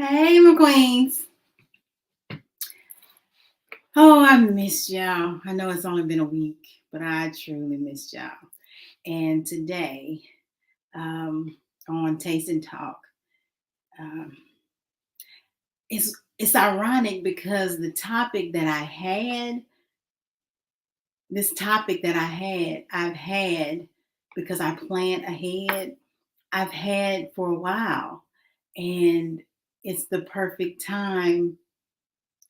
Hey, my queens. Oh, I missed y'all. I know it's only been a week, but I truly missed y'all. And today, um, on Taste and Talk, um, it's ironic because this topic that I've had because I plan ahead. I've had for a while, and it's the perfect time.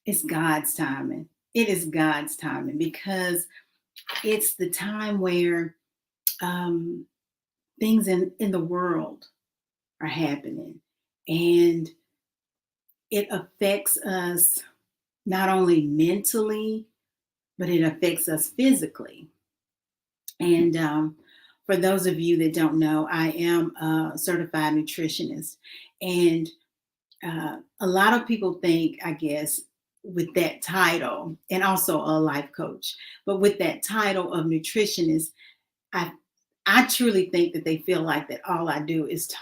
It's God's timing. It is God's timing because it's the time where um, things in the world are happening, and it affects us not only mentally, but it affects us physically. And for those of you that don't know, I am a certified nutritionist, and a lot of people think, I guess, with that title, and also a life coach, but with that title of nutritionist, I I truly think that they feel like that all I do is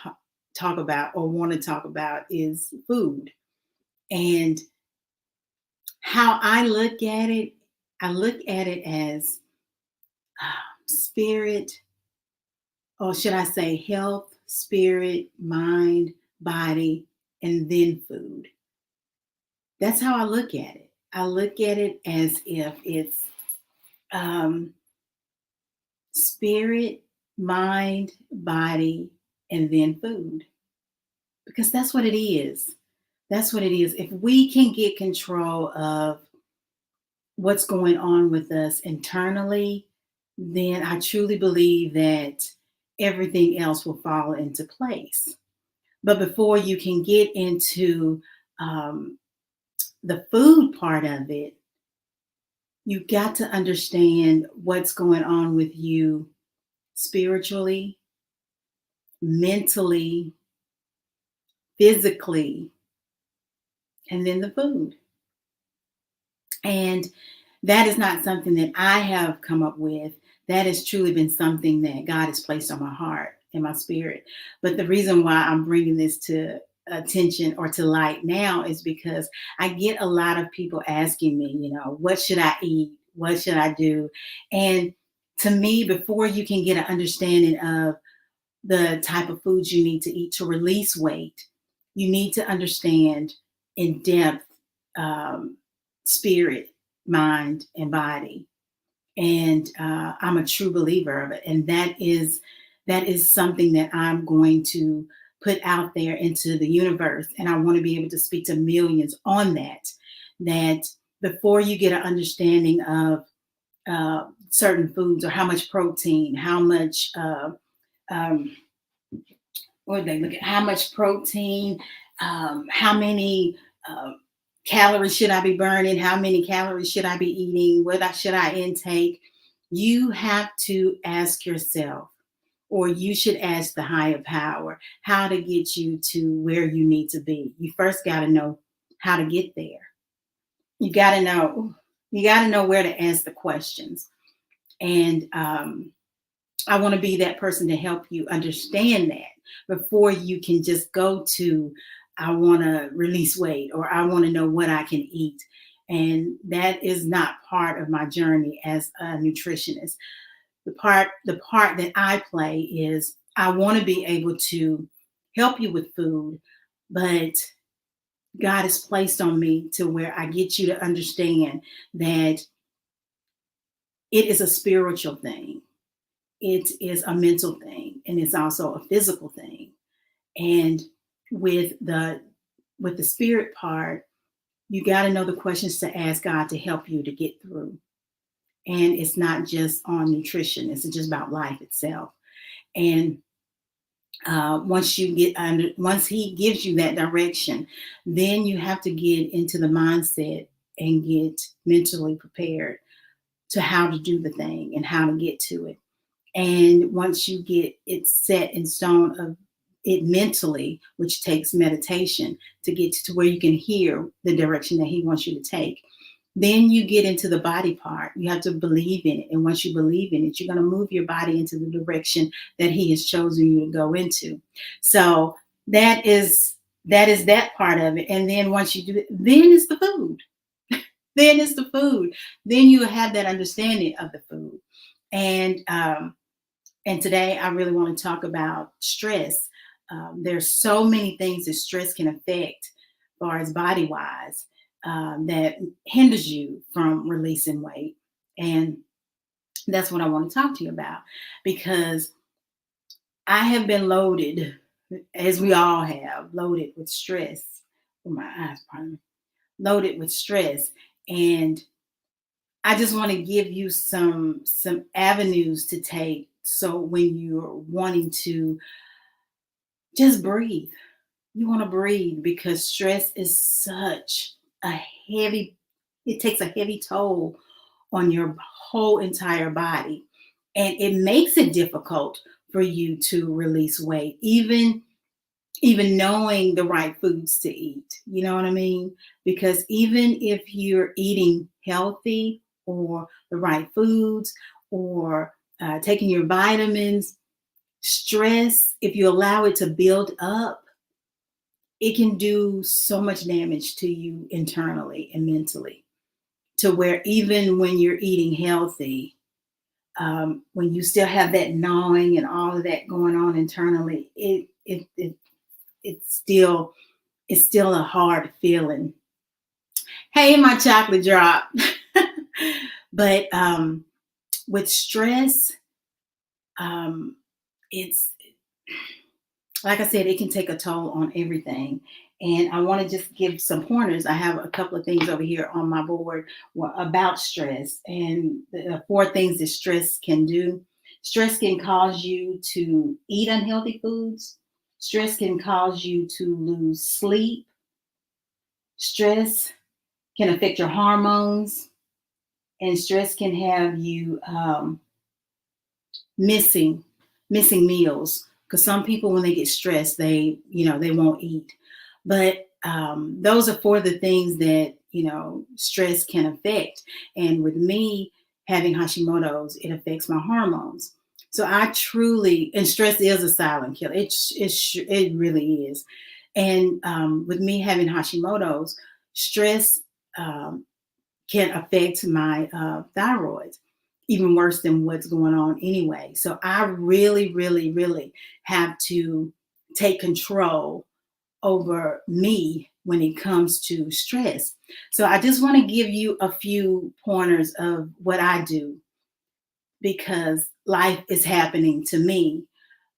talk about or want to talk about is food. And how I look at it as spirit, or should I say health, spirit, mind, body, and then food. That's how I look at it. I look at it as if it's um, spirit, mind, body, and then food, because that's what it is. That's what it is. If we can get control of what's going on with us internally, then I truly believe that everything else will fall into place. But before you can get into um, the food part of it, you got to understand what's going on with you spiritually, mentally, physically, and then the food. And that is not something that I have come up with. That has truly been something that God has placed on my heart and my spirit. But the reason why I'm bringing this to attention or to light now is because I get a lot of people asking me, what should I eat? What should I do? And to me, before you can get an understanding of the type of foods you need to eat to release weight, you need to understand in depth um, spirit, mind, and body. And I'm a true believer of it. And that is something that I'm going to put out there into the universe. And I want to be able to speak to millions on that. That before you get an understanding of certain foods or how much protein, how much um, what they look at, how much protein, how many calories should I be burning, how many calories should I be eating, should I intake. You have to ask yourself, or you should ask the higher power, how to get you to where you need to be. You first got to know how to get there. You got to know. You got to know where to ask the questions. And I want to be that person to help you understand that before you can just go to, I want to release weight or I want to know what I can eat. And that is not part of my journey as a nutritionist. The part that I play is I want to be able to help you with food, but God has placed on me to where I get you to understand that it is a spiritual thing. It is a mental thing, and it's also a physical thing. And with the spirit part, you got to know the questions to ask God to help you to get through. And it's not just on nutrition, it's just about life itself. And once he gives you that direction, then you have to get into the mindset and get mentally prepared to how to do the thing and how to get to it. And once you get it set in stone of it mentally, which takes meditation to get to where you can hear the direction that he wants you to take, then you get into the body part. You have to believe in it. And once you believe in it, you're going to move your body into the direction that he has chosen you to go into. So that is That is that part of it. And then once you do it, then it's the food. Then it's the food. Then you have that understanding of the food. And and today I really want to talk about stress. There's so many things that stress can affect, as far as body wise, that hinders you from releasing weight. And that's what I want to talk to you about, because I have been loaded, as we all have, loaded with stress. Oh, my eyes, pardon me. Loaded with stress. And I just want to give you some avenues to take, so when you're wanting to just breathe, you want to breathe, because stress is such a heavy, it takes a heavy toll on your whole entire body. And it makes it difficult for you to release weight, even knowing the right foods to eat. You know what I mean? Because even if you're eating healthy, or the right foods, or taking your vitamins, stress, if you allow it to build up, it can do so much damage to you internally and mentally, to where even when you're eating healthy, when you still have that gnawing and all of that going on internally, it's still, it's still a hard feeling. Hey, my chocolate drop. But with stress, um, it's, like I said, it can take a toll on everything. And I want to just give some pointers. I have a couple of things over here on my board about stress, and the four things that stress can do. Stress can cause you to eat unhealthy foods. Stress can cause you to lose sleep. Stress can affect your hormones, and stress can have you missing missing meals, because some people, when they get stressed, they won't eat. But those are for the things that stress can affect. And with me having Hashimoto's, it affects my hormones. So I truly, and stress is a silent killer. It really is. And with me having Hashimoto's, stress um, can affect my thyroid even worse than what's going on anyway. So I really, really, really have to take control over me when it comes to stress. So I just want to give you a few pointers of what I do, because life is happening to me,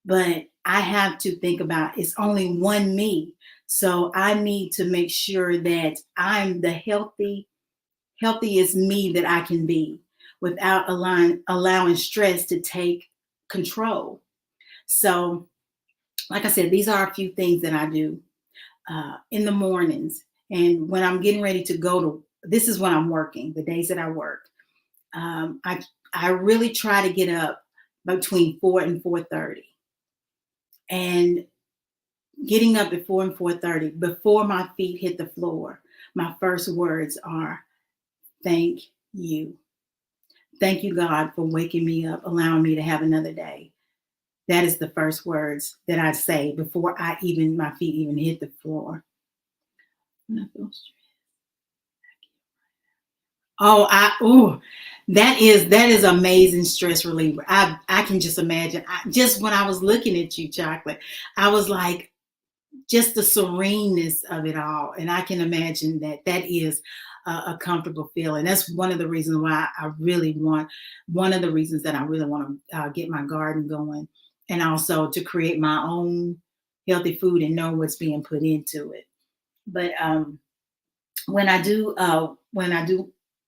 but I have to think about, it's only one me. So I need to make sure that I'm the healthiest me that I can be, without allowing stress to take control. So, like I said, these are a few things that I do in the mornings. And when I'm getting ready to go to, this is when I'm working, the days that I work. Um, I, I really try to get up between 4 and 4:30. And getting up at 4 and 4:30, before my feet hit the floor, my first words are, thank you. Thank you, God, for waking me up, allowing me to have another day. That is the first words that I say before my feet even hit the floor. When I feel stressed. That is amazing stress reliever. I can just imagine. Just when I was looking at you, chocolate, I was like, just the sereneness of it all. And I can imagine that that is a comfortable feeling. That's one of the reasons why one of the reasons that I really want to get my garden going, and also to create my own healthy food and know what's being put into it. But when I do,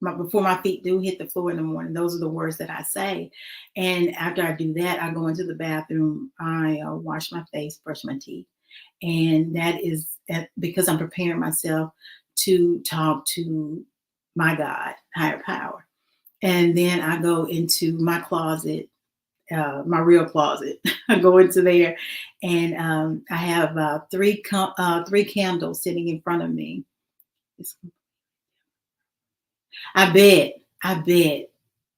before my feet do hit the floor in the morning, those are the words that I say. And after I do that, I go into the bathroom, I wash my face, brush my teeth. And that is because I'm preparing myself to talk to my God, higher power. And then I go into my closet, my real closet. I go into there, and I have three candles sitting in front of me. I bet.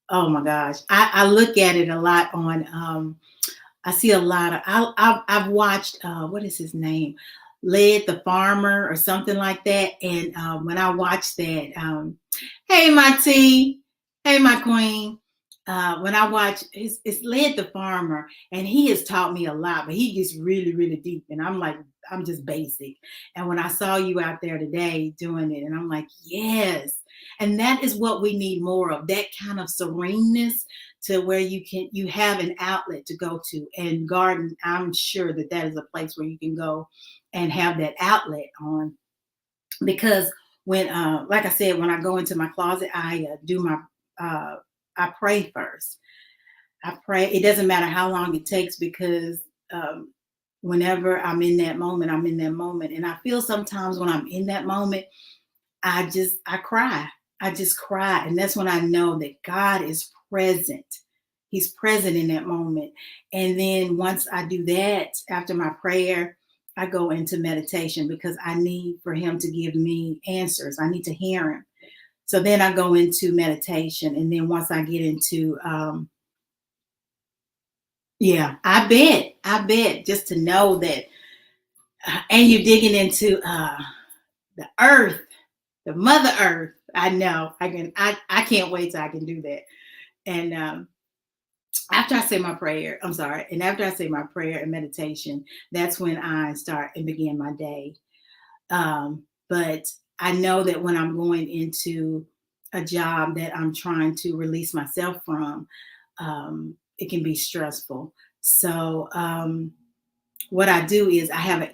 Oh my gosh, I look at it a lot on. I see a lot of. I've watched. What is his name? Led the Farmer or something like that. And when I watched that, hey, my T, hey, my queen. When I watch, it's Led the Farmer, and he has taught me a lot, but he gets really, really deep. And I'm like, I'm just basic. And when I saw you out there today doing it, and I'm like, yes. And that is what we need more of, that kind of sereneness to where you have an outlet to go to. And garden, I'm sure that that is a place where you can go and have that outlet on. Because when like I said, when I go into my closet, I do my I pray first. I pray. It doesn't matter how long it takes, because um, whenever I'm in that moment, I'm in that moment. And I feel sometimes when I'm in that moment, I cry. I just cry. And that's when I know that God is present. He's present in that moment. And then once I do that, after my prayer, I go into meditation, because I need for him to give me answers. I need to hear him. So then I go into meditation. And then once I get into, yeah, I bet just to know that, and you're digging into the earth, the Mother Earth. I know I can. I can't wait till I can do that. And after I say my prayer, I'm sorry. And after I say my prayer and meditation, that's when I start and begin my day. But I know that when I'm going into a job that I'm trying to release myself from, it can be stressful. So what I do is I have my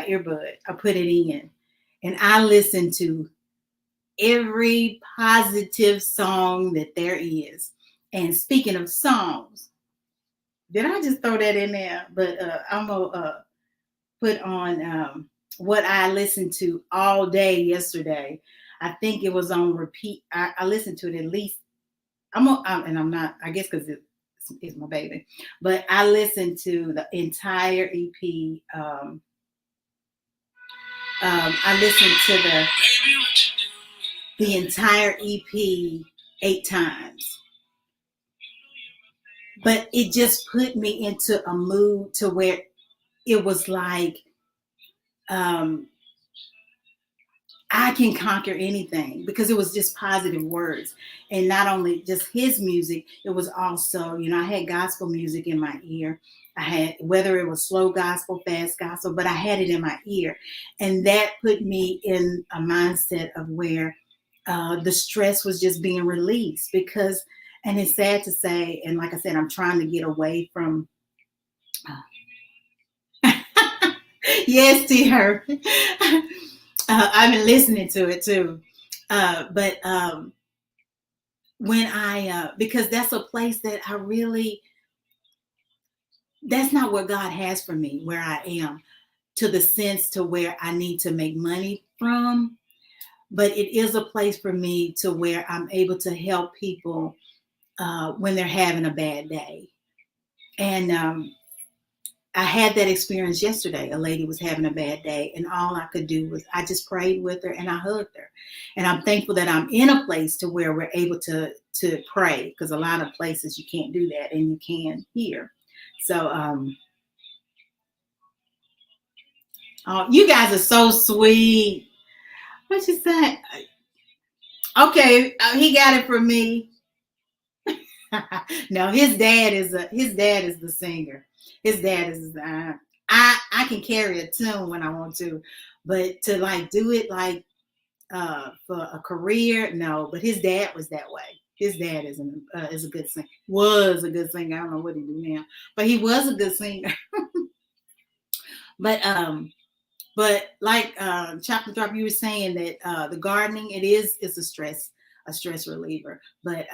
earbud. I put it in, and I listen to every positive song that there is. And speaking of songs, did I just throw that in there? But I'm gonna put on what I listened to all day yesterday. I think it was on repeat. I listened to it at least. And I'm not. I guess because it's my baby, but I listened to the entire EP. I listened to the entire EP 8 times, but it just put me into a mood to where it was like, um, I can conquer anything, because it was just positive words. And not only just his music, it was also, I had gospel music in my ear. I had, whether it was slow gospel, fast gospel, but I had it in my ear. And that put me in a mindset of where the stress was just being released. Because, and it's sad to say, and like I said, I'm trying to get away from. Yes, dear. I've been listening to it too. But when because that's a place that I really, that's not what God has for me, where I am, to the sense to where I need to make money from. But it is a place for me to where I'm able to help people when they're having a bad day. And I had that experience yesterday. A lady was having a bad day, and all I could do was I just prayed with her and I hugged her. And I'm thankful that I'm in a place to where we're able to pray, because a lot of places you can't do that, and you can here. So oh, you guys are so sweet. What you say? Okay, he got it from me. No, his dad is the singer. His dad is I can carry a tune when I want to, but to like do it like for a career, no. But his dad was that way. His dad is a good singer. Was a good singer. I don't know what he do now, but he was a good singer. But like Chocolate Drop, you were saying that the gardening, it's a stress reliever. But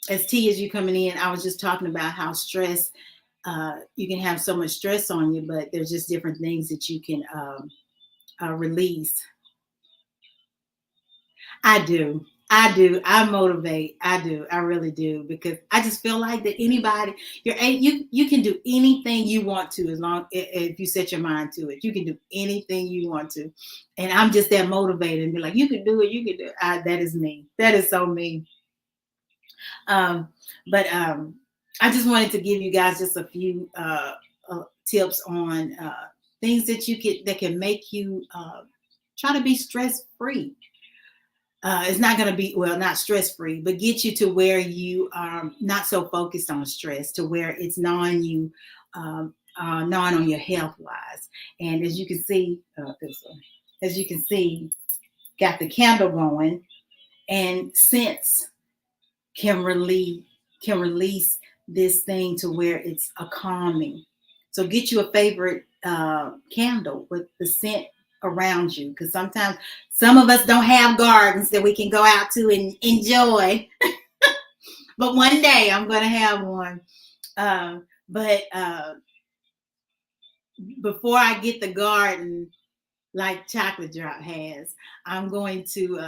as T, as you coming in, I was just talking about how stress, you can have so much stress on you, but there's just different things that you can release. I do. I do. I motivate. I do. I really do, because I just feel like that anybody, you can do anything you want to, as long if you set your mind to it. You can do anything you want to, and I'm just that motivated and be like, you can do it. You can do it. That is me. That is so me. Um, but I just wanted to give you guys just a few tips on things that can make you try to be stress free. It's not going to be, well, not stress free, but get you to where you are not so focused on stress, to where it's gnawing you, gnawing on your health wise. And as you can see, this one, as you can see, got the candle going, and scents can release this thing to where it's a calming. So get you a favorite candle with the scent around you, because sometimes some of us don't have gardens that we can go out to and enjoy. But one day I'm going to have one. But before I get the garden like Chocolate Drop has, I'm going to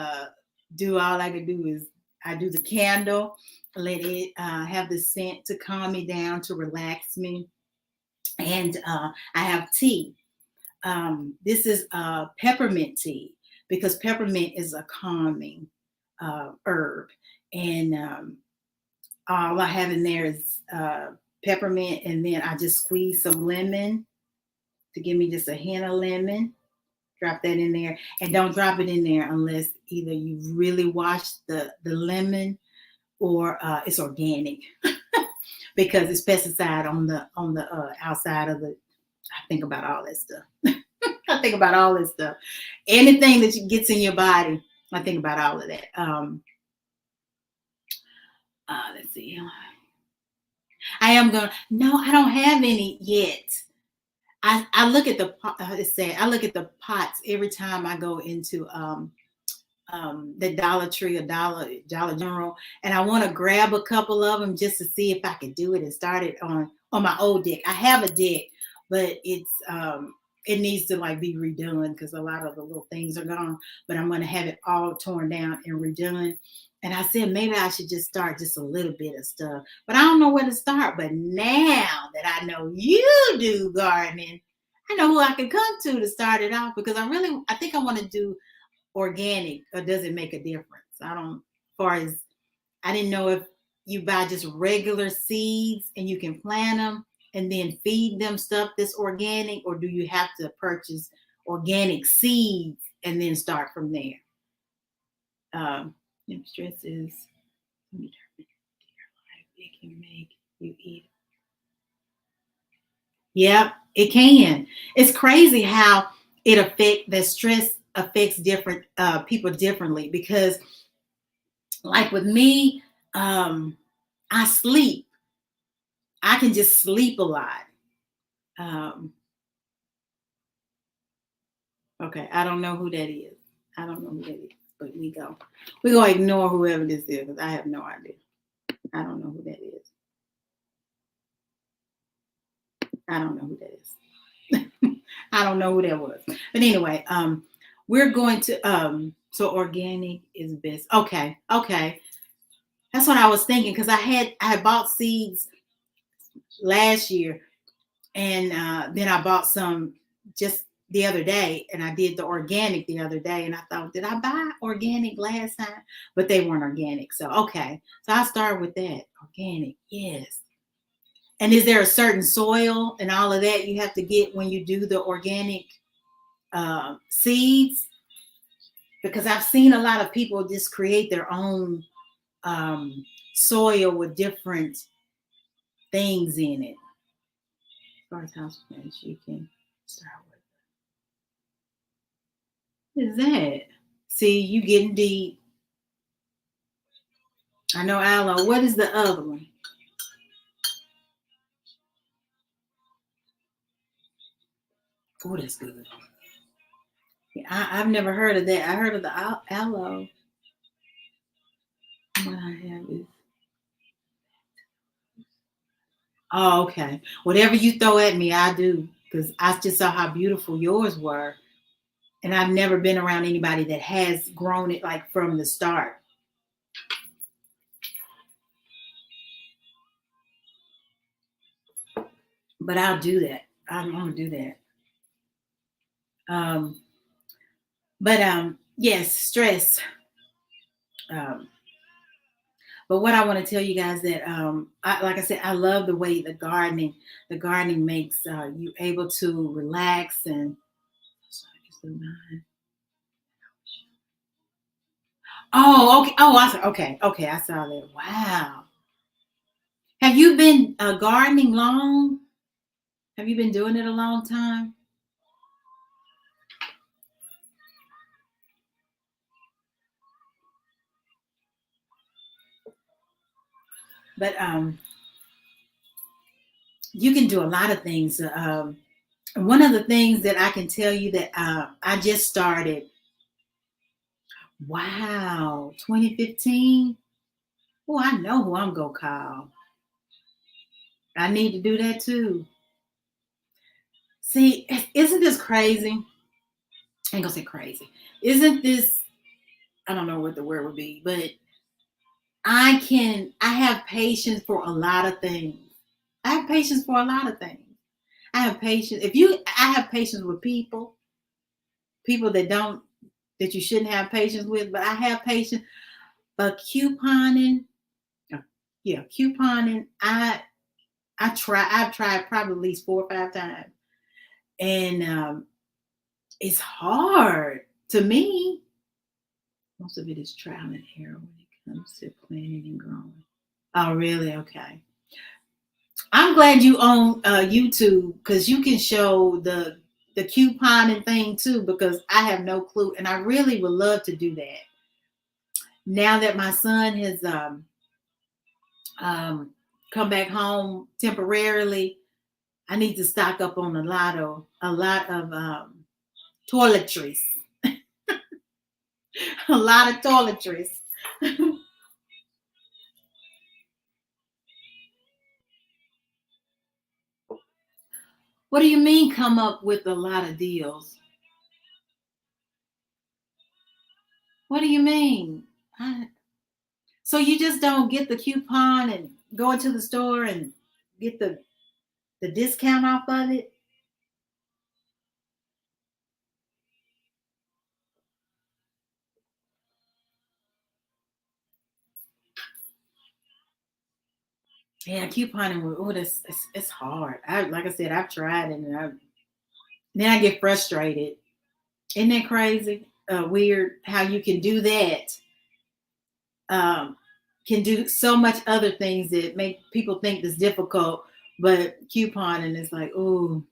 do, all I can do is I do the candle, let it have the scent to calm me down, to relax me. And I have tea. This is peppermint tea, because peppermint is a calming herb. And all I have in there is peppermint, and then I just squeeze some lemon to give me just a hint of lemon. Drop that in there, and don't drop it in there unless either you've really washed the lemon, or it's organic, because it's pesticide on the outside of the. I think about all that stuff. I think about all this stuff. Anything that gets in your body, I think about all of that. Let's see. I don't have any yet. I look at I look at the pots every time I go into the Dollar Tree or Dollar General, and I want to grab a couple of them just to see if I could do it and start it on my old deck. I have a deck, but it's it needs to like be redone, because a lot of the little things are gone. But I'm going to have it all torn down and redone. And I said, maybe I should just start just a little bit of stuff, but I don't know where to start. But now that I know you do gardening, I know who I can come to start it off, because I think I want to do organic. Or does it make a difference? As far as, I didn't know if you buy just regular seeds and you can plant them and then feed them stuff that's organic, or do you have to purchase organic seeds and then start from there? Stress is determined in your life. It can make you eat. Yeah, it can. It's crazy how stress affects different people differently, because like with me, I sleep. I can just sleep a lot. Okay, I don't know who that is. I don't know who that is, but we're gonna ignore whoever this is, because I have no idea. I don't know who that is. I don't know who that is. I don't know who that was. But anyway, we're going to so organic is best. Okay. That's what I was thinking, because I had bought seeds last year, and then I bought some just the other day, and I did the organic the other day, and I thought, did I buy organic last time? But they weren't organic. So okay. So I started with that. Organic, yes. And is there a certain soil and all of that you have to get when you do the organic seeds? Because I've seen a lot of people just create their own soil with different things in it. As far as house plants, you can start with. What is that? See, you getting deep. I know aloe. What is the other one? Oh, that's good. Yeah, I've never heard of that. I heard of the aloe. What I have is. Oh, okay. Whatever you throw at me, I do, because I just saw how beautiful yours were. And I've never been around anybody that has grown it like from the start. But I'll do that. I'm gonna do that. But yes, stress. Um, But what I want to tell you guys that, like I said, I love the way the gardening makes you able to relax and. Oh, okay. Oh, I saw. Okay, okay. I saw that. Wow. Have you been gardening long? Have you been doing it a long time? But you can do a lot of things. One of the things that I can tell you that I just started. Wow, 2015. Oh, I know who I'm gonna call. I need to do that too. See, isn't this crazy? I ain't gonna say crazy. Isn't this? I don't know what the word would be, but I have patience for a lot of things. I have patience for a lot of things. I have patience. I have patience with people that you shouldn't have patience with, but I have patience. But couponing, yeah, couponing, I've tried probably at least 4 or 5 times. And it's hard to me. Most of it is trial and error when it comes to planning and growing. Oh, really? Okay. I'm glad you own YouTube because you can show the couponing thing too, because I have no clue, and I really would love to do that. Now that my son has um, come back home temporarily, I need to stock up on a lot of toiletries, a lot of toiletries. What do you mean come up with a lot of deals? What do you mean? So you just don't get the coupon and go into the store and get the discount off of it? Yeah, couponing. Oh, it's hard. Like I said, I've tried it, and then I get frustrated. Isn't that crazy? Weird how you can do that. Um, can do so much other things that make people think it's difficult, but couponing is like, oh,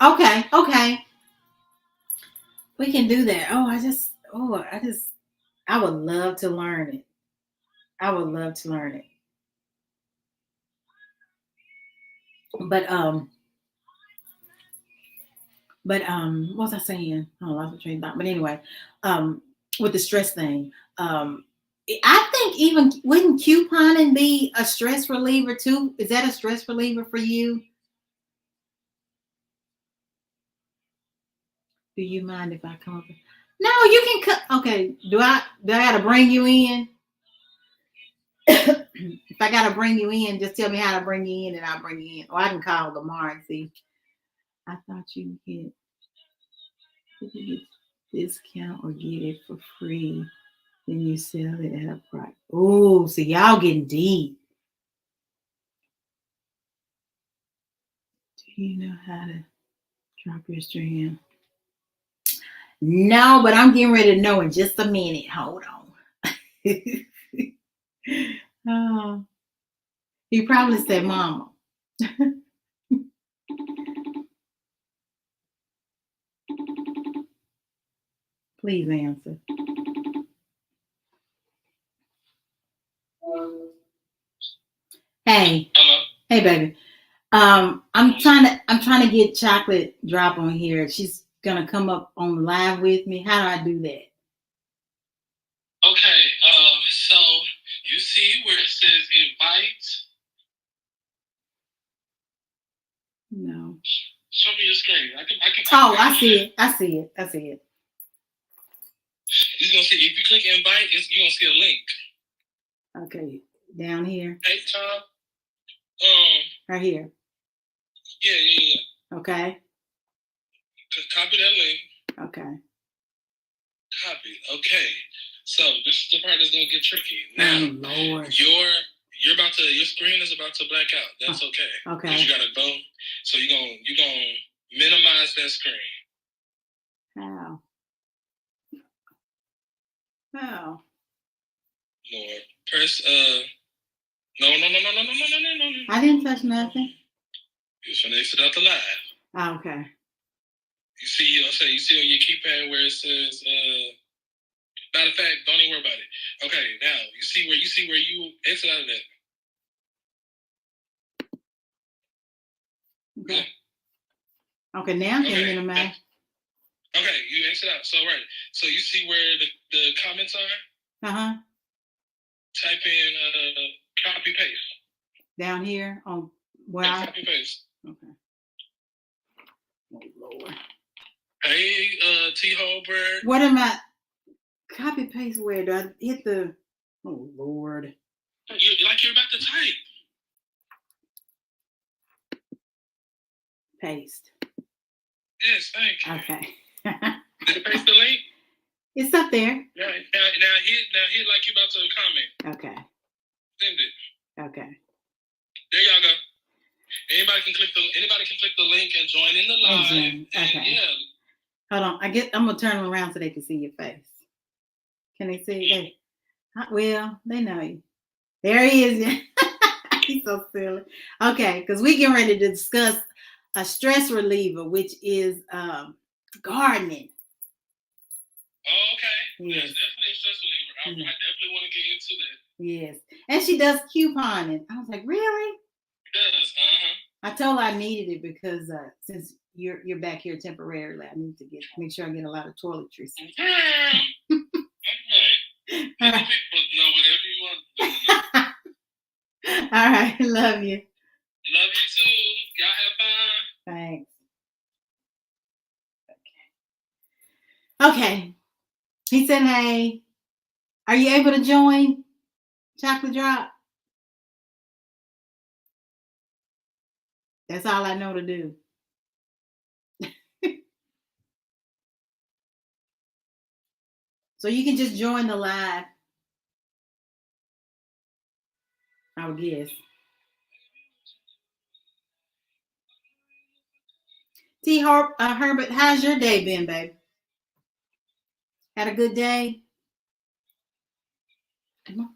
okay, okay, we can do that. I would love to learn it. I would love to learn it. But what was I saying? I lost my train of thought. But anyway, um, with the stress thing, I think even wouldn't couponing be a stress reliever too? Is that a stress reliever for you? Do you mind if I come up? No, you can cut. Okay. Do I gotta bring you in? If I gotta bring you in, just tell me how to bring you in, and I'll bring you in. Or I can call Lamar and see. I thought you get discount or get it for free. Then you sell it at a price. Oh, so y'all getting deep. Do you know how to drop your stream? No, but I'm getting ready to know in just a minute. Hold on. Oh, he probably said, "Mama." Please answer. Hey, hello. Hey, baby. I'm trying to get chocolate drop on here. She's gonna come up on live with me. How do I do that? Okay. So you see where it says invite? No. Show me your screen. I can. Oh, I see it. I see it. I see it. You're gonna see if you click invite, you're gonna see a link. Okay, down here. Hey Tom. Right here. Yeah. Okay. Copy that link. Okay. Copy. Okay. So this is the part that's gonna get tricky. Now, Lord. You're about to, your screen is about to black out. That's okay. Okay. Because you gotta go. So you're gonna minimize that screen. How? How? Lord, press no. I didn't touch nothing. You're just gonna exit out the live. Oh, okay. You see, I'll say you see on your keypad where it says matter of fact, don't even worry about it. Okay, now you see where you exit out of that. Okay. Okay, now can you minimize? Okay, you exit out. So right. So you see where the comments are? Uh-huh. Type in copy paste. Down here on where copy paste. Okay. Oh Lord. Hey, T Holberg. What am I? Copy paste where? Do I hit the? Oh Lord. You're about to type. Paste. Yes, thank you. Okay. Did you paste the link? It's up there. Yeah. Now hit like you about to comment. Okay. Send it. Okay. There y'all go. Anybody can click the link and join in the live. Okay. Yeah. Hold on. I'm gonna turn them around so they can see your face. Can they see? Well, they know you. There he is. He's so silly. Okay, because we getting ready to discuss a stress reliever, which is gardening. Oh, okay. Yes. That's definitely a stress reliever. I definitely want to get into that. Yes. And she does couponing. I was like, really? She does. I told her I needed it because since you're back here temporarily, I need to make sure I get a lot of toiletries. Okay. Let the people know whatever you want to do. All right. Love you. Love you too. Y'all have fun. Thanks. Okay. He said, hey, are you able to join Chocolate Drop? That's all I know to do. So you can just join the live, I would guess. T. Herbert, how's your day been, babe? Had a good day? Come on.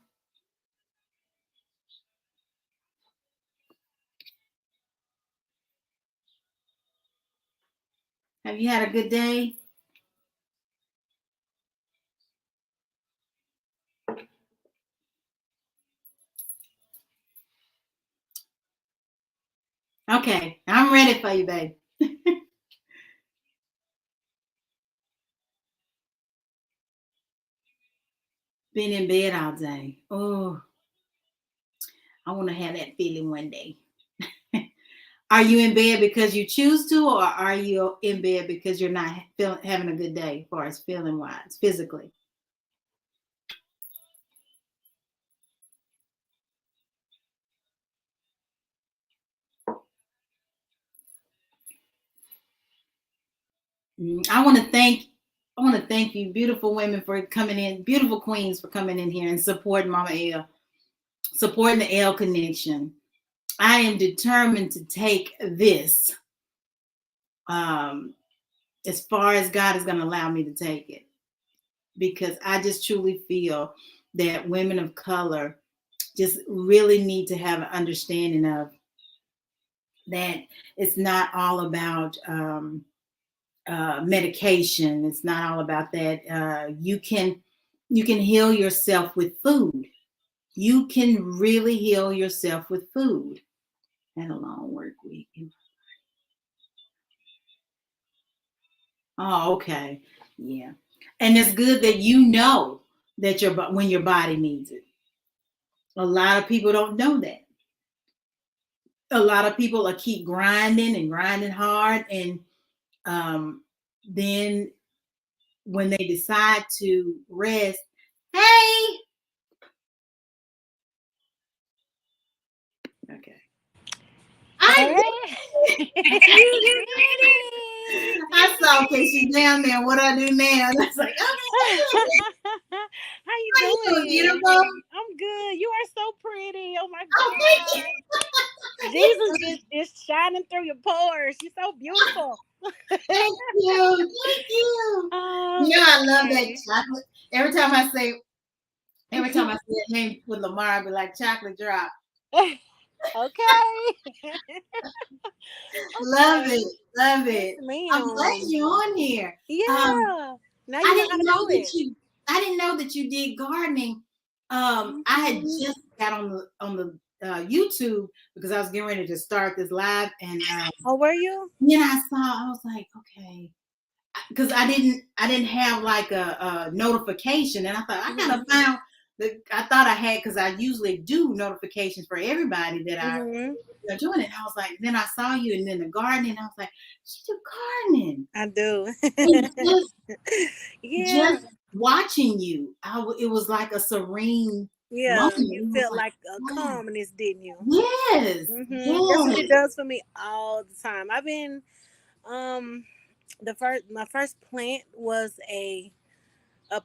Have you had a good day? Okay, I'm ready for you, babe. Been in bed all day. Oh, I want to have that feeling one day. Are you in bed because you choose to, or are you in bed because you're not having a good day as far as feeling wise, physically? I want to thank you, beautiful women, for coming in, beautiful queens, for coming in here and supporting Mama L, supporting the L Connection. I am determined to take this as far as God is going to allow me to take it, because I just truly feel that women of color just really need to have an understanding of that it's not all about medication. It's not all about that. You can heal yourself with food. You can really heal yourself with food. And a long work week. Oh, okay. Yeah. And it's good that you know that when your body needs it. A lot of people don't know that. A lot of people keep grinding and grinding hard, and then when they decide to rest, hey. Okay. I saw, okay, she's down there. What do I do now? And I was like, okay. How you How you doing, doing? beautiful? I'm good. You are so pretty. Oh my Oh, thank you. God. Jesus just shining through your pores. You're so beautiful. Thank you. Thank you. Oh, You know, I love that okay. chocolate. Every time I say, every time I say that name with Lamar, I'll be like chocolate drop. Okay. Love Okay. it. Love Yes, it. I'm glad ma'am. you're on here. Yeah. Now I you know how didn't to know do that it. you I didn't know that you did gardening. I had Mhm. just got on the YouTube because I was getting ready to start this live, and Oh, were you? then I was like, okay, because I didn't have like a notification, and I thought I Mhm. gotta found the I thought I had because I usually do notifications for everybody that I Mhm. doing it. And I was like, then I saw you, and then the gardening. I was like, she do gardening, I do. and Yeah. just watching you, it was like a serene moment. Yeah. You It was felt like, like a wow, calmness, didn't you? yes, That's what yes. it does for me all the time. I've been um my first plant was a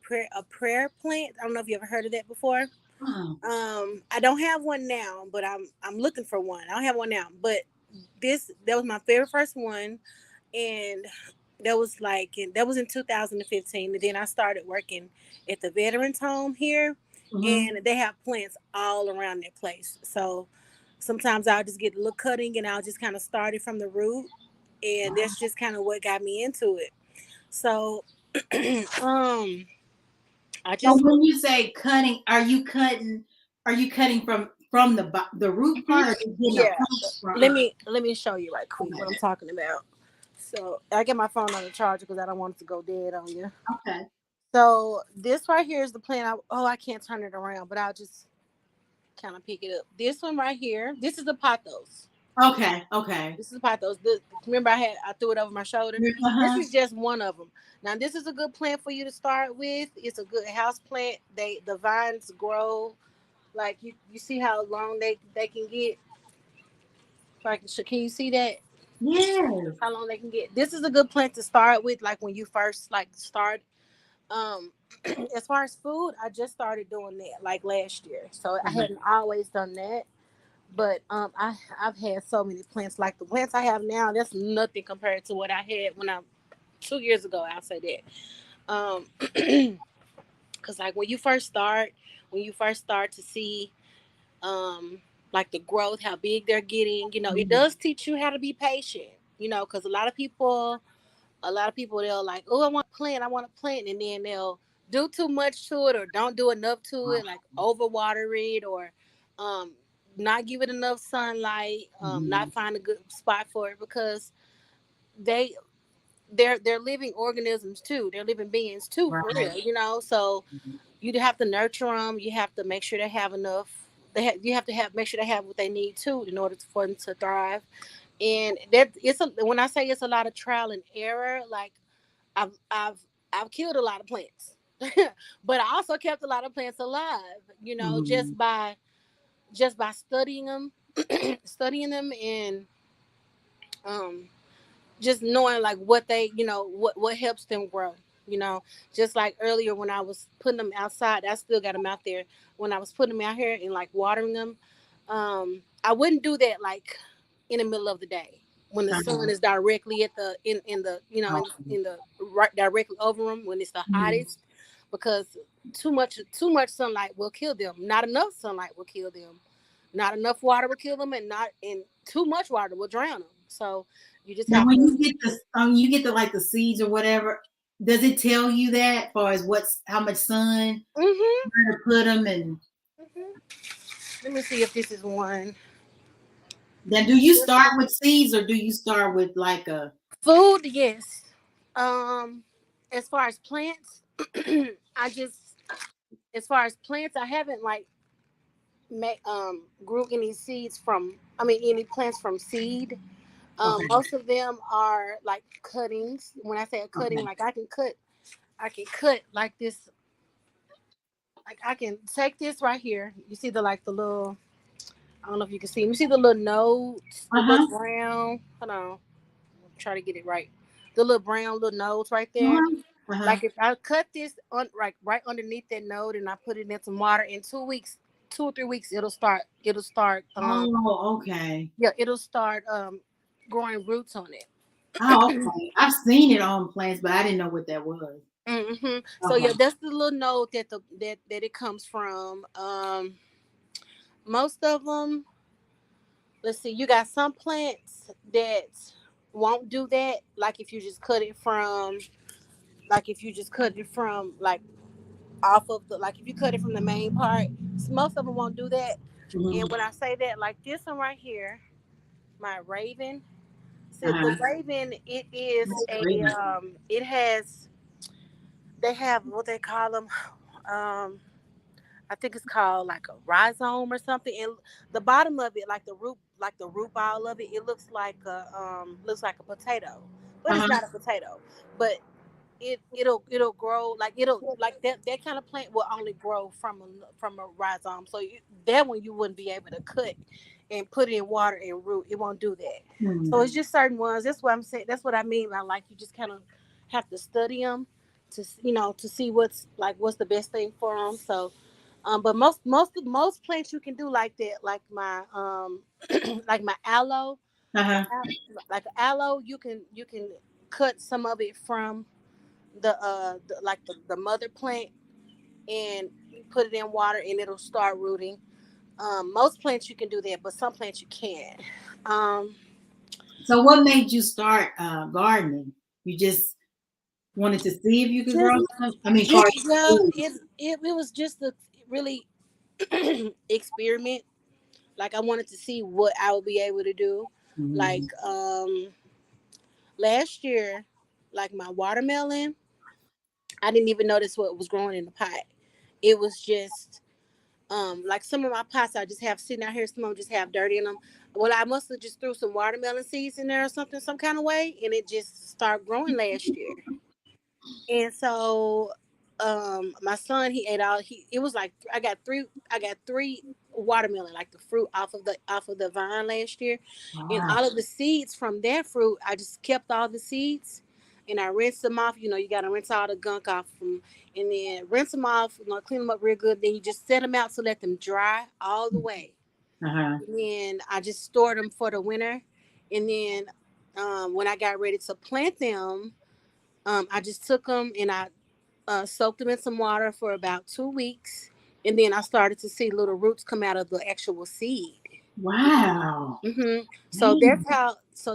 prayer plant. I don't know if you ever heard of that before. Oh, I don't have one now, but I'm looking for one. I don't have one now, but that was my very first one, and that was in 2015. And then I started working at the veterans home here, mm-hmm. and they have plants all around their place. So sometimes I'll just get a little cutting, and I'll just kind of start it from the root, and Wow. that's just kind of what got me into it. So um I So just when you say cutting, Are you cutting from the root Mhm. part, or just getting a Yeah. plant from? Let me show you right quick what I'm Okay, talking about. So I get my phone on the charger because I don't want it to go dead on you. okay, So this right here is the plant. I can't turn it around, but I'll just kind of pick it up. This one right here. This is the pothos. okay, okay. This is the pothos. Remember I threw it over my shoulder. This Uh-huh. is just one of them. Now this is a good plant for you to start with. It's a good house plant. The vines grow like you see how long they can get. Like, can you see that? Yes. How long they can get? This is a good plant to start with, like when you first like start. Um, as far as food, I just started doing that like last year, so I Uh-huh. hadn't always done that. But I've had so many plants. Like the plants I have now, that's nothing compared to what I had when I 2 years ago. I'll say that. Because like when you first start to see um like the growth, how big they're getting, it Mhm. does teach you how to be patient. Because a lot of people they'll like, oh, I want to plant, and then they'll do too much to it or don't do enough to it, like overwater it or um not give it enough sunlight, not Mhm. find a good spot for it because they they're living organisms too. They're living beings too, for Right. real. So you have to nurture them. You have to make sure they have enough. You have to make sure they have what they need too in order for them to thrive. And when I say it's a lot of trial and error, like I've I've I've killed a lot of plants, but I also kept a lot of plants alive. Mhm. Just by studying them, studying them, and um, just knowing like what what helps them grow. Just like earlier when I was putting them outside, I still got them out there. When I was putting them out here and like watering them, I wouldn't do that like in the middle of the day when the sun Uh-huh. is directly at the in the Okay. in the right directly over them when it's the Mhm. hottest, because too much sunlight will kill them. Not enough sunlight will kill them. Not enough water will kill them, and too much water will drown them. So you just Now, have when to. you get the like the seeds or whatever, does it tell you that, as far as how much sun, Hmm. where to put them, and Let me see if this is one. then do you start with seeds, or do you start with like a? Food, yes. Um, as far as plants, I just as far as plants, I haven't like grew any seeds from. I mean, any plants from seed. Okay, Most of them are like cuttings. When I say a cutting, okay, like I can cut like this. Like I can take this right here. You see the little. I don't know if you can see. You see the little nodes, the uh little huh, brown. Hold on, try to get it right. The little brown little nodes right there. uh-huh. Like if I cut this on right underneath that node and I put it in some water in 2 weeks, 2 or 3 weeks, it'll start Oh, okay. yeah, it'll start growing roots on it. Oh, okay. I've seen it on plants, but I didn't know what that was. So yeah, Okay. that's the little node that it comes from. Most of them, let's see, you got some plants that won't do that. Like if you just cut it from like off of the like if you cut it from the main part, most of them won't do that. And Mm-hmm. when I say that, like this one right here, my raven. So the Uh-huh. raven, it is That's a great. it has they have what they call them. Um, I think it's called like a rhizome or something. And the bottom of it, like the root ball of it, it looks like a potato, but it's Uh-huh. not a potato. But it'll grow like it'll like that kind of plant will only grow from a rhizome. So that one you wouldn't be able to cut and put it in water and root. It won't do that. So Hmm. it's just certain ones. That's what I'm saying. That's what I mean by like you just kind of have to study them to see what's the best thing for them. So but most plants you can do like that, like my like my aloe, Uh-huh. like aloe, you can cut some of it from the mother plant and put it in water and it'll start rooting. Most plants you can do that, but some plants you can't. Um, So what made you start gardening? You just wanted to see if you could grow just something? I mean, far just as yeah, food. it was just a really experiment. Like I wanted to see what I would be able to do. Like Mhm. last year, like my watermelon, I didn't even notice what was growing in the pot. It was just like some of my pots I just have sitting out here, some of them just have dirt in them. Well, I must have just threw some watermelon seeds in there or something, some kind of way, and it just started growing last year. And so my son he ate all he it was like I got three watermelon, like the fruit off of the vine last year. And Wow. all of the seeds from that fruit, I just kept all the seeds and I rinsed them off. You got to rinse all the gunk off them and then rinse them off, clean them up real good. Then you just set them out to let them dry all the way. Uh-huh. And then I just stored them for the winter. And then when I got ready to plant them, I just took them and I soaked them in some water for about 2 weeks, and then I started to see little roots come out of the actual seed. Wow. So Man.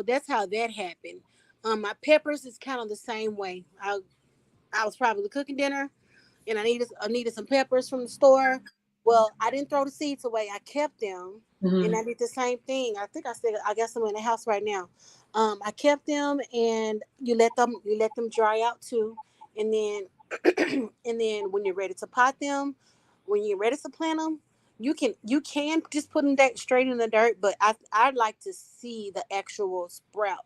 that's how that happened. My peppers is kind of the same way. I was probably cooking dinner, and I needed some peppers from the store. Well, I didn't throw the seeds away. I kept them, and Hmm. I did the same thing. I think I said I got some in the house right now. I kept them, and you let them dry out too, and then and then when you're ready to pot them, when you're ready to plant them, you can just put them that straight in the dirt. But I'd like to see the actual sprout.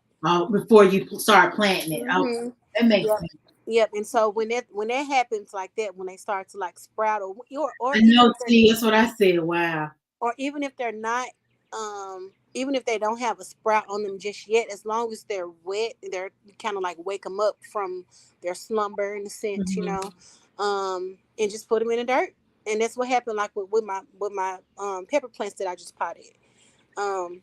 Before you start planting it. Okay. Hmm. That makes Yep. sense. Yep. And so when that happens like that, when they start to like sprout, or I even know, if they're see, that's what I said. Wow. or even if they're not, even if they don't have a sprout on them just yet, as long as they're wet, they're kind of like wake them up from their slumber in a sense, Hmm. and just put them in the dirt. And that's what happened, like with my pepper plants that I just potted. Um,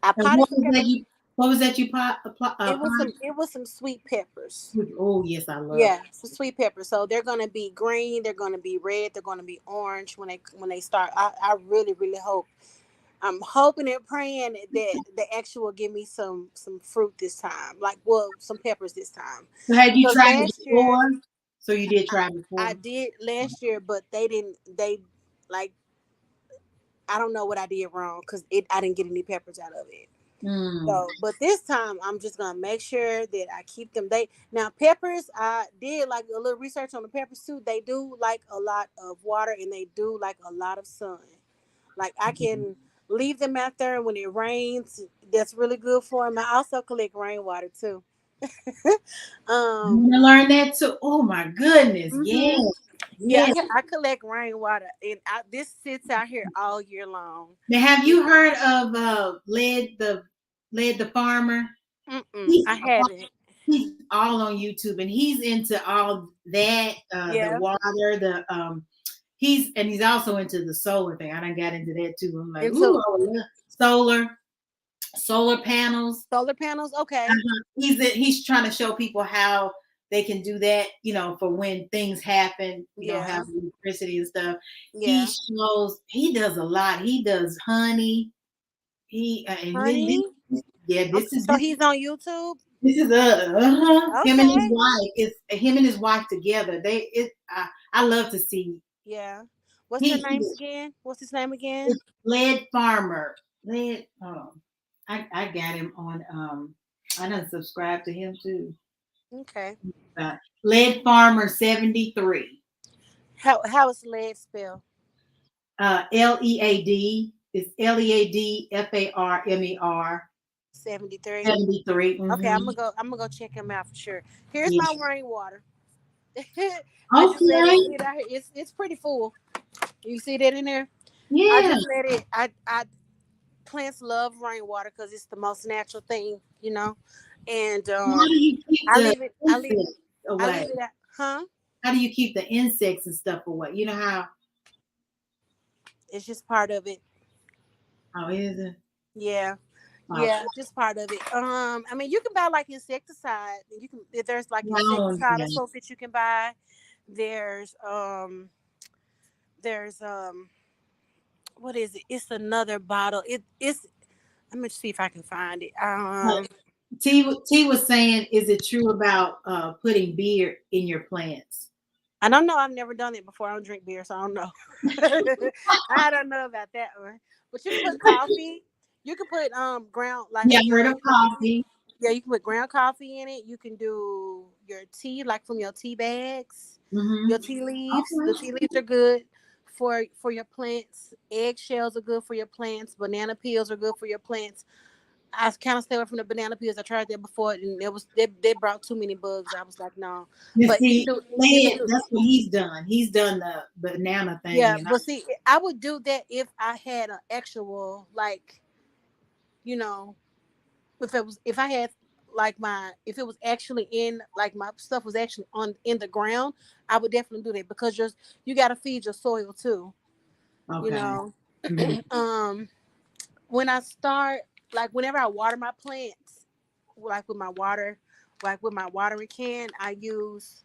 I And potted some pepper. what was that you It was pot? some sweet peppers. Oh, yes, I love. Yeah, some sweet peppers. So they're gonna be green. They're gonna be red. They're gonna be orange when they start. I really really hope. I'm hoping and praying that the actual will give me some fruit this time. Like, well, some peppers this time. So had you Because tried it last year before? So you did I, try I before? did last year, but they didn't. They like I don't know what I did wrong because I didn't get any peppers out of it. Mm. So, but this time I'm just gonna make sure that I keep them. They now peppers. I did like a little research on the peppers too. They do like a lot of water and they do like a lot of sun. Like I can leave them out there when it rains. That's really good for them. I also collect rainwater too. You um, want to learn that too? Oh my goodness. hmm Yes. yeah, Yes. I collect rainwater, and this sits out here all year long. Now have It, you heard of Led the Farmer? mm-mm, He's I haven't. He's all on YouTube, and he's into all that, the Yeah. water, he's also into the solar thing. I done got into that too. I'm like, ooh, Into I would love solar panels. solar panels. Okay. He's trying to show people how they can do that, for when things happen, Yeah. have electricity and stuff. Yeah. He does a lot. He does honey. Honey. Yeah, Okay, so he's on YouTube. this is him and his Okay. wife. It's him and his wife together. I love to see. Yeah. What's their He names again? What's his name again? it's Lead Farmer. I got him on. I done subscribed to him too. Okay. Lead Farmer 73. How is lead spelled? Lead. It's LeadFarmer 73. 73. Okay, Mm-hmm. I'm gonna go check him out for sure. Here's Yeah. my rainwater. I just let Okay. it get out here. It's pretty full. You see that in there? I Yeah. just let it. I plants love rainwater because it's the most natural thing, And How do you keep I the leave it. insects I away? leave it at. Huh? How do you keep the insects and stuff away? You know how? It's just part of it. Oh, is it? Yeah. Oh, Yeah, just part of it. I mean, you can buy like insecticide. You can if there's like no, insecticide or yeah. soap that you can buy. There's what is it? It's another bottle. It's let me see if I can find it. T was saying, is it true about putting beer in your plants? I don't know. I've never done it before. I don't drink beer, so I don't know. I don't know about that one. But you can put coffee. You can put ground like Yeah, if I you heard of coffee. yeah, you can put ground coffee in it. You can do your tea like from your tea bags, Mm-hmm. your tea leaves. The Okay. tea leaves are good for your plants. Eggshells are good for your plants. Banana peels are good for your plants. I kind of stay away from the banana peels. I tried that before, and they brought too many bugs. I was like, no. You But see, you can Led, do that's what he's done. He's done the banana yeah. thing, and But see, I would do that if I had an actual like you know if I had like my if it was actually in like my stuff was actually on in the ground, I would definitely do that because you got to feed your soil too. You okay. know, Mm-hmm. um, when I start like whenever I water my plants, like with my watering can, I use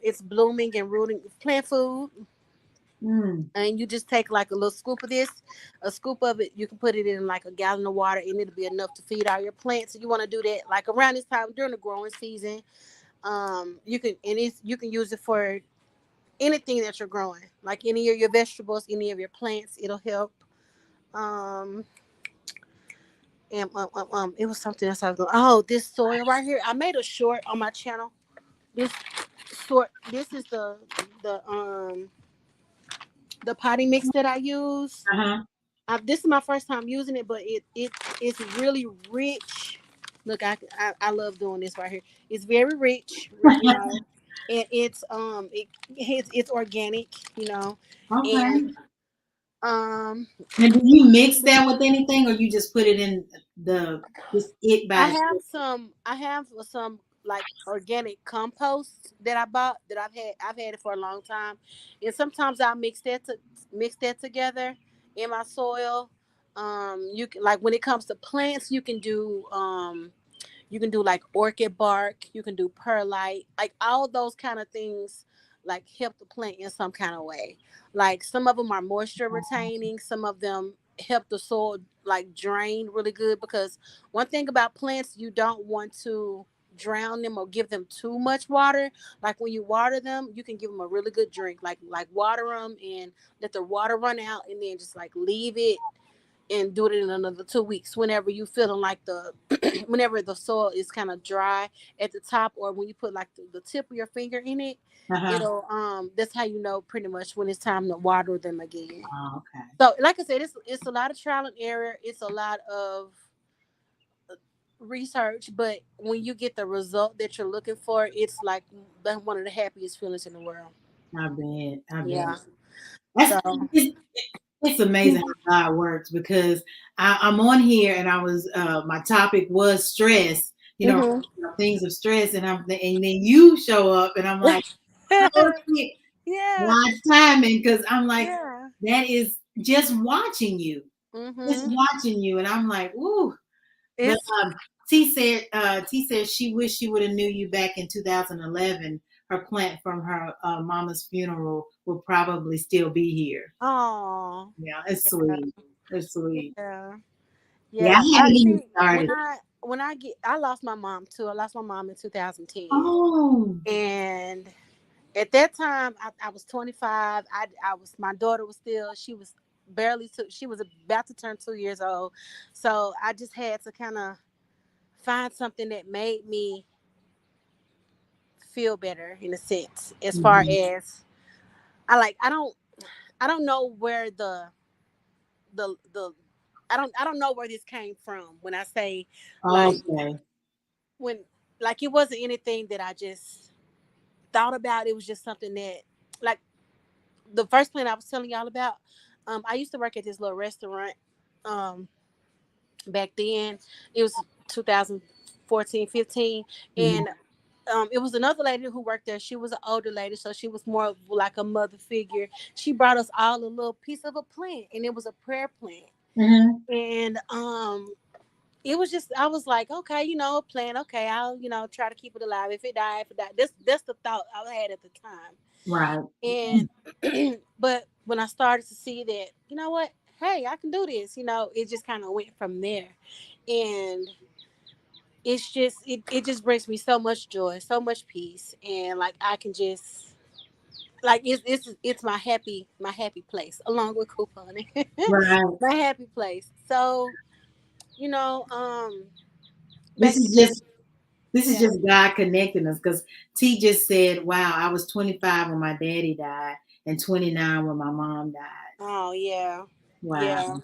it's blooming and rooting plant food. Mm. And you just take like a little scoop of this, a scoop of it. You can put it in like a gallon of water, and it'll be enough to feed all your plants. So you want to do that like around this time during the growing season. You can use it for anything that you're growing, like any of your vegetables, any of your plants. It'll help. Um, it was something else I was going. Oh, this soil right here. I made a short on my channel. This This is the the potting mix that I use. Uh-huh. This is my first time using it, but it's really rich. Look, I love doing this right here. It's very rich, and it's organic, Okay. and um And do you mix that with anything, or you just put it in just it by itself? I have some like organic compost that I bought that I've had it for a long time, and sometimes I mix that together in my soil. You can like when it comes to plants, you can do like orchid bark, you can do perlite, like all those kind of things like help the plant in some kind of way. Like some of them are moisture retaining, some of them help the soil like drain really good because one thing about plants you don't want to drown them or give them too much water. Like when you water them, you can give them a really good drink, like water them and let the water run out and then just like leave it and do it in another 2 weeks whenever you feeling like the whenever the soil is kind of dry at the top or when you put like the tip of your finger in it, Uh-huh. it'll that's how you know pretty much when it's time to water them again. Oh, okay. So like I said, it's a lot of trial and error, it's a lot of research, but when you get the result that you're looking for, it's like one of the happiest feelings in the world. I bet. I Yeah. bet. That's So it's amazing how God works because I'm on here and I was my topic was stress you know, Mm-hmm. things of stress, and then you show up, and I'm like, oh shit, Yeah. God's timing, because I'm like, Yeah. that is just watching you, just Mm-hmm. watching you, and I'm like, ooh. But It's T said she wished she would have knew you back in 2011. Her plant from her mama's funeral will probably still be here. oh Yeah, it's yeah. sweet. It's sweet. Yeah. Yeah, I Yeah. I haven't even see started. I lost my mom too. I lost my mom in 2010. Oh. And at that time I was 25. I was my daughter was still she was she was about to turn 2 years old. So I just had to kind of find something that made me feel better in a sense as far Mhm. as I don't know where the I don't know where this came from when I say like Okay. when like it wasn't anything that I just thought about. It was just something that like the first plan I was telling y'all about. I used to work at this little restaurant. Um, Back then it was 2014, 15, Mhm. and it was another lady who worked there. She was an older lady, so she was more of like a mother figure. She brought us all a little piece of a plant, and it was a prayer plant. Mhm. And it was just I was like, okay, a plant. Okay, I'll try to keep it alive. If it die, if it die. That's the thought I had at the time. Right. And but when I started to see that, you know what, hey, I can do this. It just kind of went from there, and it just brings me so much joy, so much peace, and like I can just like it's my happy place along with couponing. Right. My happy place. So you know This back is then. just this is Yeah. just God connecting us, because T just said, "Wow, I was 25 when my daddy died, and 29 when my mom died." Oh yeah. Wow.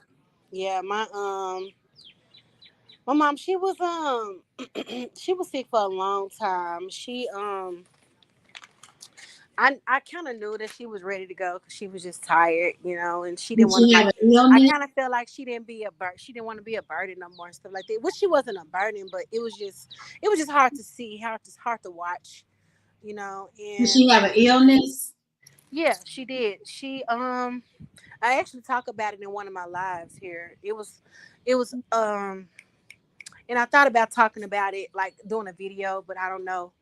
Yeah. Yeah. My mom, she was she was sick for a long time. I kind of knew that she was ready to go because she was just tired, and she Did didn't want she to have be. an I illness? kind of felt like she didn't want to be a burden no more and stuff like that. Which she wasn't a burden, but it was just hard to see, hard to watch, Did and she have an illness? yeah, she did. I actually talk about it in one of my lives here. It was and I thought about talking about it, like doing a video, but I don't know.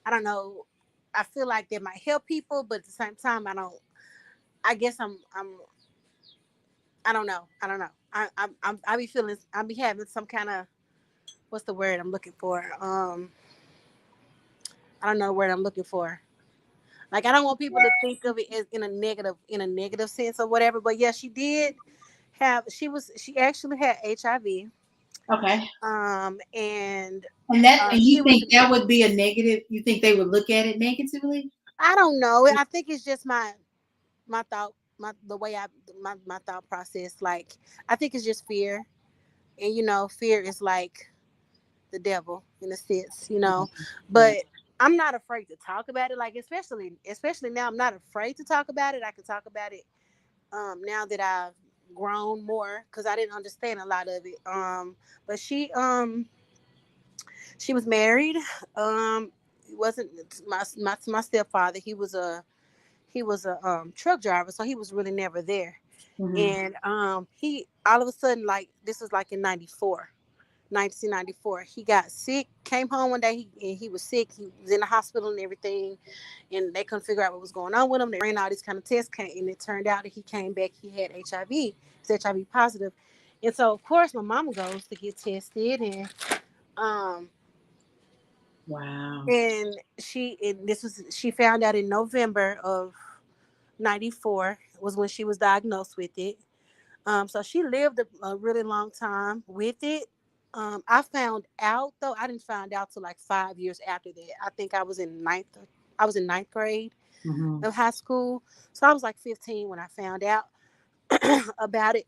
I don't know. I feel like that might help people, but at the same time, I don't. I guess I don't know. I don't know. I be feeling. I be having some kind of. What's the word I'm looking for? I don't know the word I'm looking for. Like I don't want people to think of it as in a negative sense or whatever. But yeah, she did have. She actually had HIV. Okay. And And she you was. think that would be a negative? You think they would look at it negatively? I don't know. I think it's just my thought the way my thought process. Like I think it's just fear, and fear is like the devil in a sense, Yeah. but I'm not afraid to talk about it, like especially now I'm not afraid to talk about it. I can talk about it now that I've grown more because I didn't understand a lot of it. But she was married. It wasn't my stepfather. He was a truck driver, so he was really never there. Hmm. And he all of a sudden, like this was like in 1994, he got sick, came home one day, and he was sick. He was in the hospital and everything, and they couldn't figure out what was going on with him. They ran all these kind of tests, and it turned out that he came back, he had HIV. He's HIV positive. And so of course my mama goes to get tested, um Wow. and she found out in November of 94 was when she was diagnosed with it. So she lived a really long time with it. I found out though. I didn't find out till like 5 years after that. I think I was in ninth grade Hmm. of high school. So I was like 15 when I found out about it.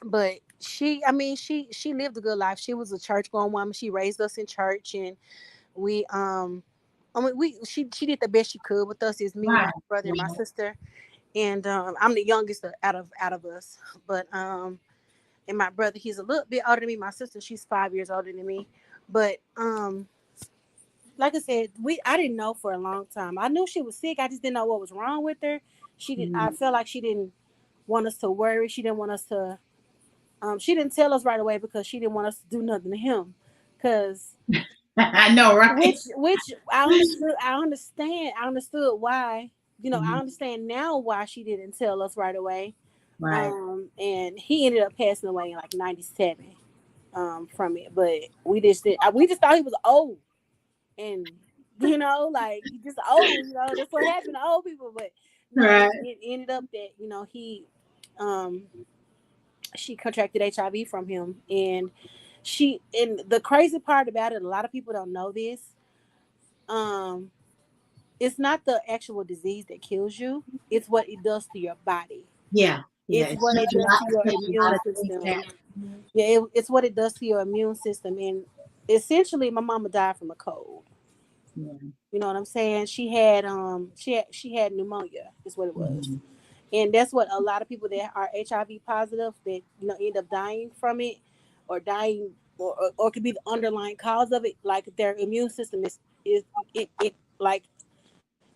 But she lived a good life. She was a church going woman. She raised us in church, and we she did the best she could with us. It's me, my Right. brother, and my Right. sister, and I'm the youngest out of us. But and my brother, he's a little bit older than me. My sister, she's 5 years older than me. But like I said, I didn't know for a long time. I knew she was sick. I just didn't know what was wrong with her. She did. I Mhm. felt like she didn't want us to worry. She didn't want us to. She didn't tell us right away because she didn't want us to do nothing to him. Cause I know, right? which I understood. I understood why. I Mhm. understand now why she didn't tell us right away. Right. And he ended up passing away in like '97 from it. But we just thought he was old, and like he just old. That's what happened to old people. But no, Right. it ended up that he um she contracted HIV from him, and the crazy part about it, a lot of people don't know this. Um, it's not the actual disease that kills you; it's what it does to your body. Yeah. Yeah. It's what it does to It your shuts a immune lot of things system. down. Mhm. Yeah, it's what it does to your immune system. And essentially, my mama died from a cold. Yeah. You know what I'm saying? She had pneumonia. Is what it was. Mhm. And that's what a lot of people that are HIV positive that end up dying from it, or dying, or could be the underlying cause of it. Like their immune system is it like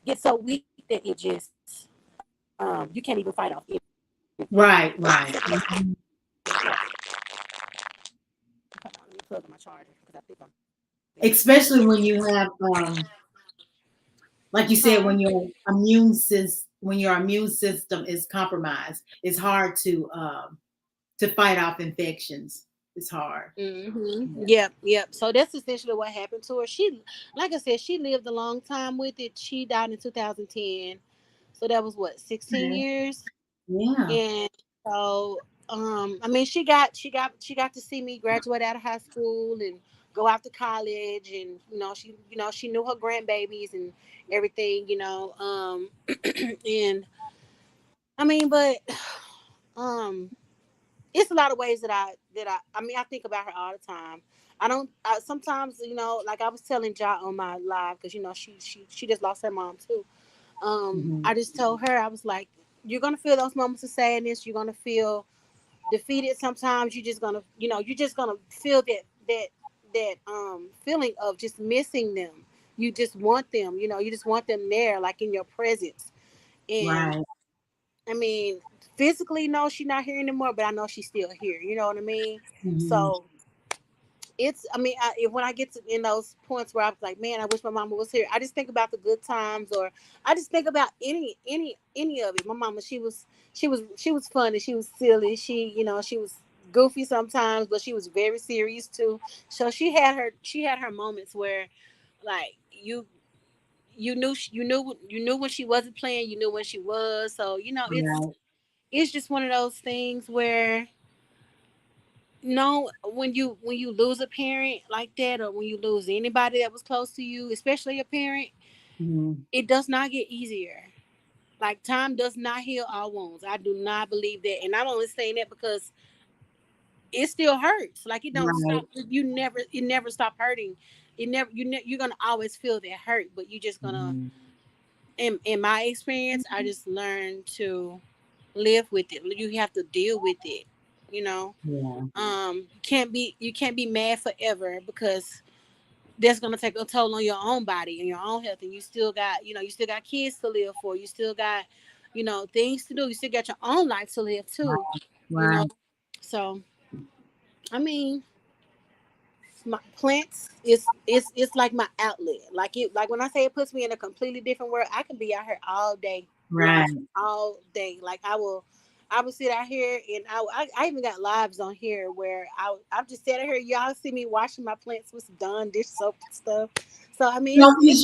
gets so weak that it just you can't even fight off anything. Right. Right. Mhm. Hold on, let me plug in my charger because I think I'm dead. Especially when you have, like you said, Huh? when your immune system is compromised, it's hard to fight off infections. It's hard. Yeah. Yep, yep. So that's essentially what happened to her. Like I said, she lived a long time with it. She died in 2010. So that was what, 16 Okay. years? Yeah. And so, I mean, she got to see me graduate out of high school and go out to college, and she knew her grandbabies and everything. And I mean, but um, it's a lot of ways I mean, I think about her all the time. I don't. Sometimes, like I was telling Ja on my live, because she just lost her mom too. Hmm. I just told her, I was like, you're gonna feel those moments of sadness. You're gonna feel defeated sometimes. You're just gonna feel that feeling of just missing them. You just want them. You just want them there, like in your presence. And Right. I mean, physically, no, she's not here anymore, but I know she's still here. You know what I mean? Hmm. So I mean, when I get to in those points where I was like, man, I wish my mama was here. I just think about the good times, or I just think about any of it. My mama, she was funny, she was silly, she was goofy sometimes, but she was very serious too. So she had her moments where, like, you knew when she wasn't playing, you knew when she was. So Right. it's just one of those things where, no, when you lose a parent like that, or when you lose anybody that was close to you, especially a parent, Hmm. it does not get easier. Like, time does not heal all wounds. I do not believe that, and I'm only saying that because it still hurts. Like, it don't Right. stop. It never stop hurting. You're gonna always feel that hurt, but you just gonna. Hmm. In my experience, I just learned to live with it. You have to deal with it. You know, Yeah. you can't be mad forever, because that's gonna take a toll on your own body and your own health. And you still got kids to live for. You still got, things to do. You still got your own life to live Right. too. You know. Right. So I mean, my plants it's like my outlet. Like when I say it puts me in a completely different world, I can be out here all day, like Right. all day. Like I will sit out here, and I even got lives on here where I'm just sitting here. Y'all see me washing my plants with some Dawn dish soap and stuff. So I mean, So it's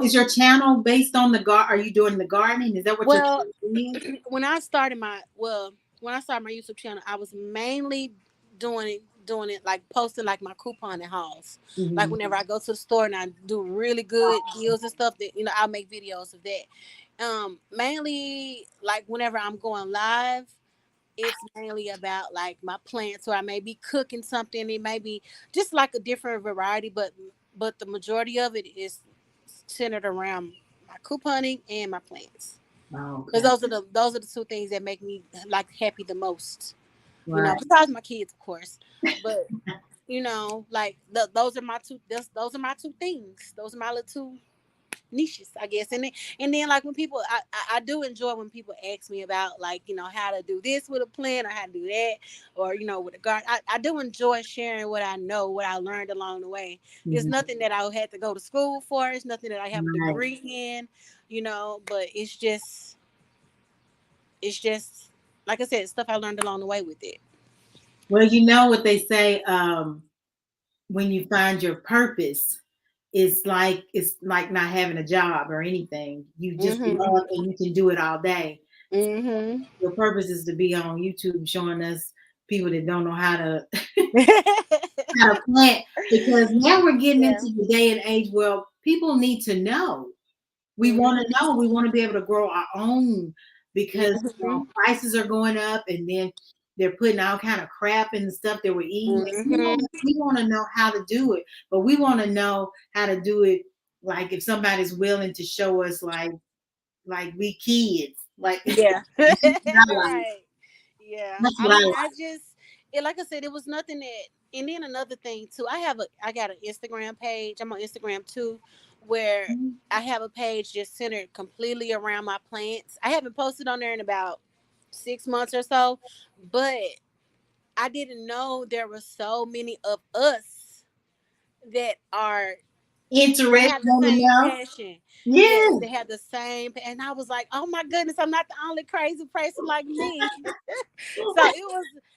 is your channel based on the are you doing the gardening? Is that what your well, channel is? when I started my YouTube channel, I was mainly doing it like posting like my coupon and hauls. Like Hmm. whenever I go to the store and I do really good deals and stuff, that I'll make videos of that. Mainly like whenever I'm going live, it's mainly about like my plants, or I may be cooking something. It may be just like a different variety, but the majority of it is centered around my couponing and my plants. Oh, Because okay. those are the two things that make me like happy the most. Right. Besides my kids, of course. But like those are my two. Those are my two things. Those are my little two niches, I guess. And then like when people, I do enjoy when people ask me about like how to do this with a plant or how to do that or with a garden. I do enjoy sharing what I know, what I learned along the way. It's Mhm. nothing that I had to go to school for. It's nothing that I have a Right. degree in, but it's just like I said, stuff I learned along the way with it. Well, you know what they say, when you find your purpose, it's like not having a job or anything. You just Mhm. love and you can do it all day. Mhm. Your purpose is to be on YouTube showing us people that don't know how to how to plant, because now we're getting Yeah. into the day and age where people need to know. We want Mhm. to know. We want to be able to grow our own, because Mhm. prices are going up, and then they're putting all kind of crap in the stuff that we're eating. Mhm. We want to know how to do it, but we want to know how to do it. Like if somebody's willing to show us, like we kids, like Yeah. that's Right. Yeah. I what I mean, like. like I said, it was nothing that. And then another thing too, I got an Instagram page. I'm on Instagram too, where I have a page just centered completely around my plants. I haven't posted on there in about 6 months or so, but I didn't know there were so many of us that are that Interested, have the want to same know? passion. Yes, Yes. they have the same. And I was like, oh my goodness, I'm not the only crazy person like me. So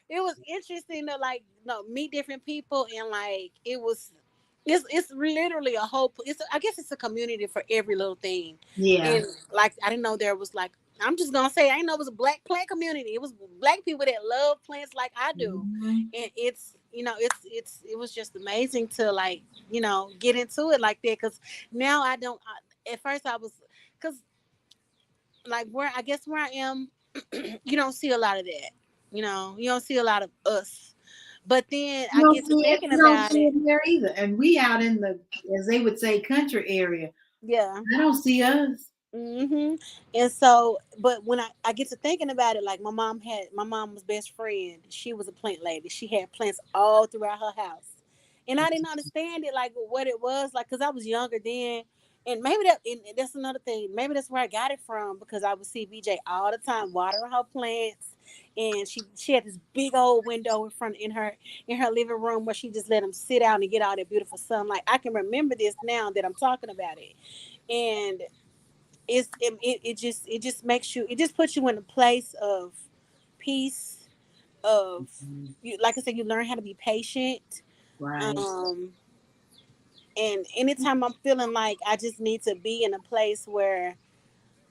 it was interesting to like meet different people, and like it's literally a whole I guess it's a community for every little thing. Yeah. And like I didn't know there was like, I'm just gonna say, I didn't know it was a black plant community. It was black people that love plants like I do. Mhm. And it was just amazing to like get into it like that, because now I don't at first I was, because like where I am, you don't see a lot of that. You don't see a lot of us. But then I You don't get to see it. thinking You don't about see it. it there either. And we out in the, as they would say, country area. Yeah. I don't see us. And so, but when I get to thinking about it, like my mom was best friend. She was a plant lady. She had plants all throughout her house, and I didn't understand it like what it was like because I was younger then. And maybe and that's another thing. Maybe that's where I got it from, because I would see BJ all the time watering her plants, and she had this big old window in her living room where she just let them sit out and get all that beautiful sunlight. I can remember this now that I'm talking about it, and it just makes you, it just puts you in a place of peace, of Mhm. you, like I said, you learn how to be patient. Right. um and anytime I'm feeling like I just need to be in a place where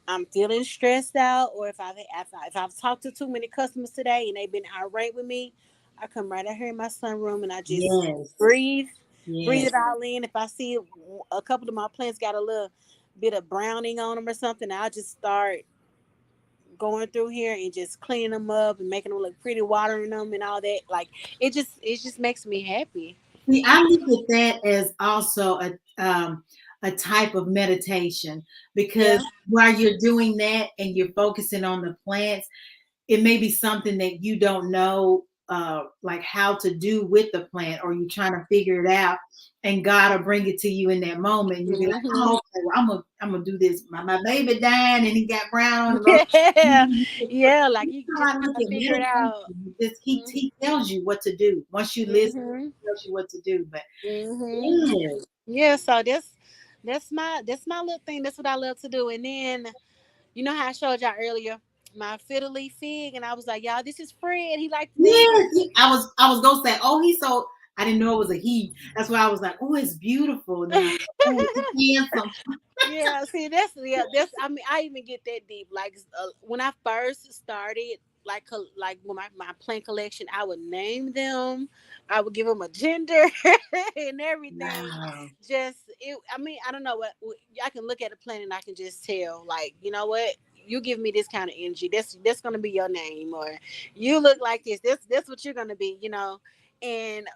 I'm feeling stressed out, or if I've talked to too many customers today and they've been irate with me, I come right out here in my sunroom and I just Yes. breathe, breathe Yes. it all in. If I see a couple of my plants got a little bit of browning on them or something, I'll just start going through here and just cleaning them up and making them look pretty, watering them and all that. Like it just makes me happy. See, I look at that as also a type of meditation, because Yeah. while you're doing that and you're focusing on the plants, it may be something that you don't know, like how to do with the plant, or you're trying to figure it out, and God will bring it to you in that moment. You'll be like, Hmm. oh, okay, well, I'm gonna do this. My baby dying and he got brown on the road. Yeah. Yeah. Like you How just I look trying to at figure it meditation. out. Just he tells you what to do. Once you listen, Hmm. he tells you what to do. But Hmm. yeah, Yeah. So that's my little thing. That's what I love to do. And then how I showed y'all earlier my fiddle leaf fig, and I was like, y'all, this is Fred. He liked the name yes, Fred. I was gonna say, oh, he's so. I didn't know it was a he. That's why I was like, oh, it's beautiful. And then I was like, oh, it's handsome. Yeah, see, that's. I mean, I even get that deep. Like when I first started, like when my plant collection, I would name them, I would give them a gender and everything. Wow. Just it. I mean, I don't know I can look at a plant and I can just tell. Like, you know what? You give me this kind of energy. That's gonna be your name, or you look like this. That's what you're gonna be. And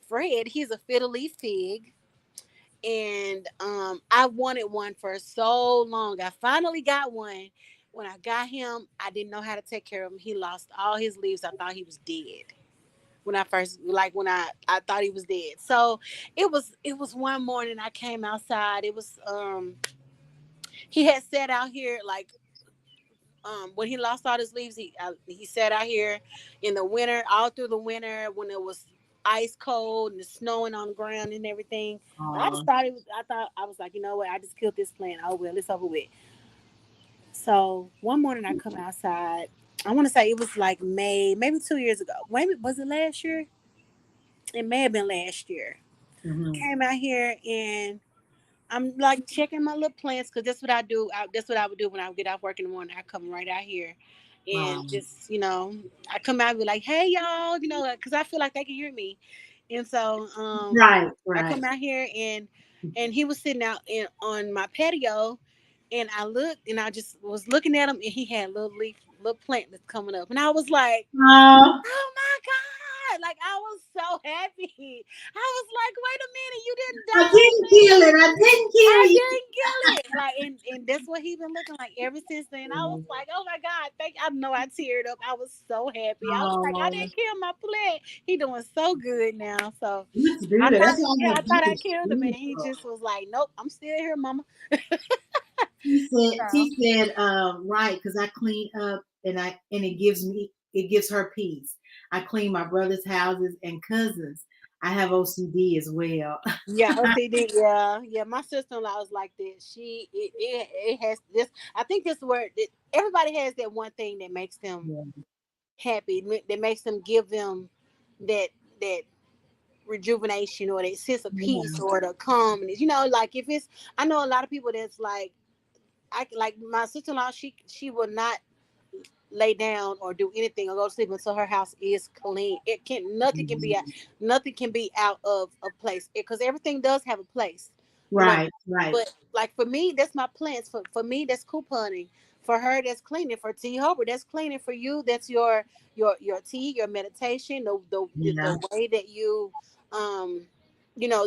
Fred, he's a fiddle leaf fig, and I wanted one for so long. I finally got one. When I got him, I didn't know how to take care of him. He lost all his leaves. I thought he was dead. when I first, like when I thought he was dead. So it was one morning I came outside. It was he had sat out here like when he lost all his leaves. He sat out here in the winter, all through the winter when it was ice cold and snowing on the ground and everything. I just Oh. thought I was like, you know what? I just killed this plant. Oh well, it's over with. So one morning I come outside. I want to say it was like May, maybe 2 years ago. Maybe was it last year? It may have been last year. Hmm. Came out here and I'm like checking my little plants because that's what I do. That's what I would do when I would get off work in the morning. I come right out here and Um, just, I come out and be like, hey, y'all, because I feel like they can hear me. And so right, I right. come out here and he was sitting out on my patio and I looked and I just was looking at him and he had a little plant that's coming up. And I was like, Oh, oh my God. Like I was so happy. I was like, wait a minute, you didn't I die, didn't kill it. man. I didn't I kill you. didn't kill it. Like and that's what he been looking like ever since then. I was like, oh my God, I know I teared up. I was so happy. I was like, I Oh, didn't kill my plant. He doing so good now. So let's do that. That's all I you thought I do. killed him and he just was like, nope, I'm still here, mama. He said, So she said, right, because I clean up and it gives her peace. I clean my brother's houses and cousins. I have OCD as well. yeah, OCD, yeah. My sister-in-law is like this. It has this. I think this word. Everybody has that one thing that makes them Yeah. happy, that makes them give them that that rejuvenation or that sense of peace Yeah. or the calmness. Like if it's, I know a lot of people that's like, I like my sister-in-law. She will not lay down or do anything or go to sleep until her house is clean. It can nothing can be out of place because everything does have a place, you know. Right, right. But like for me, that's my plans. For me, that's couponing. For her, that's cleaning. For T Hope, that's cleaning. For you, that's your tea, your meditation, Yeah, the way that you your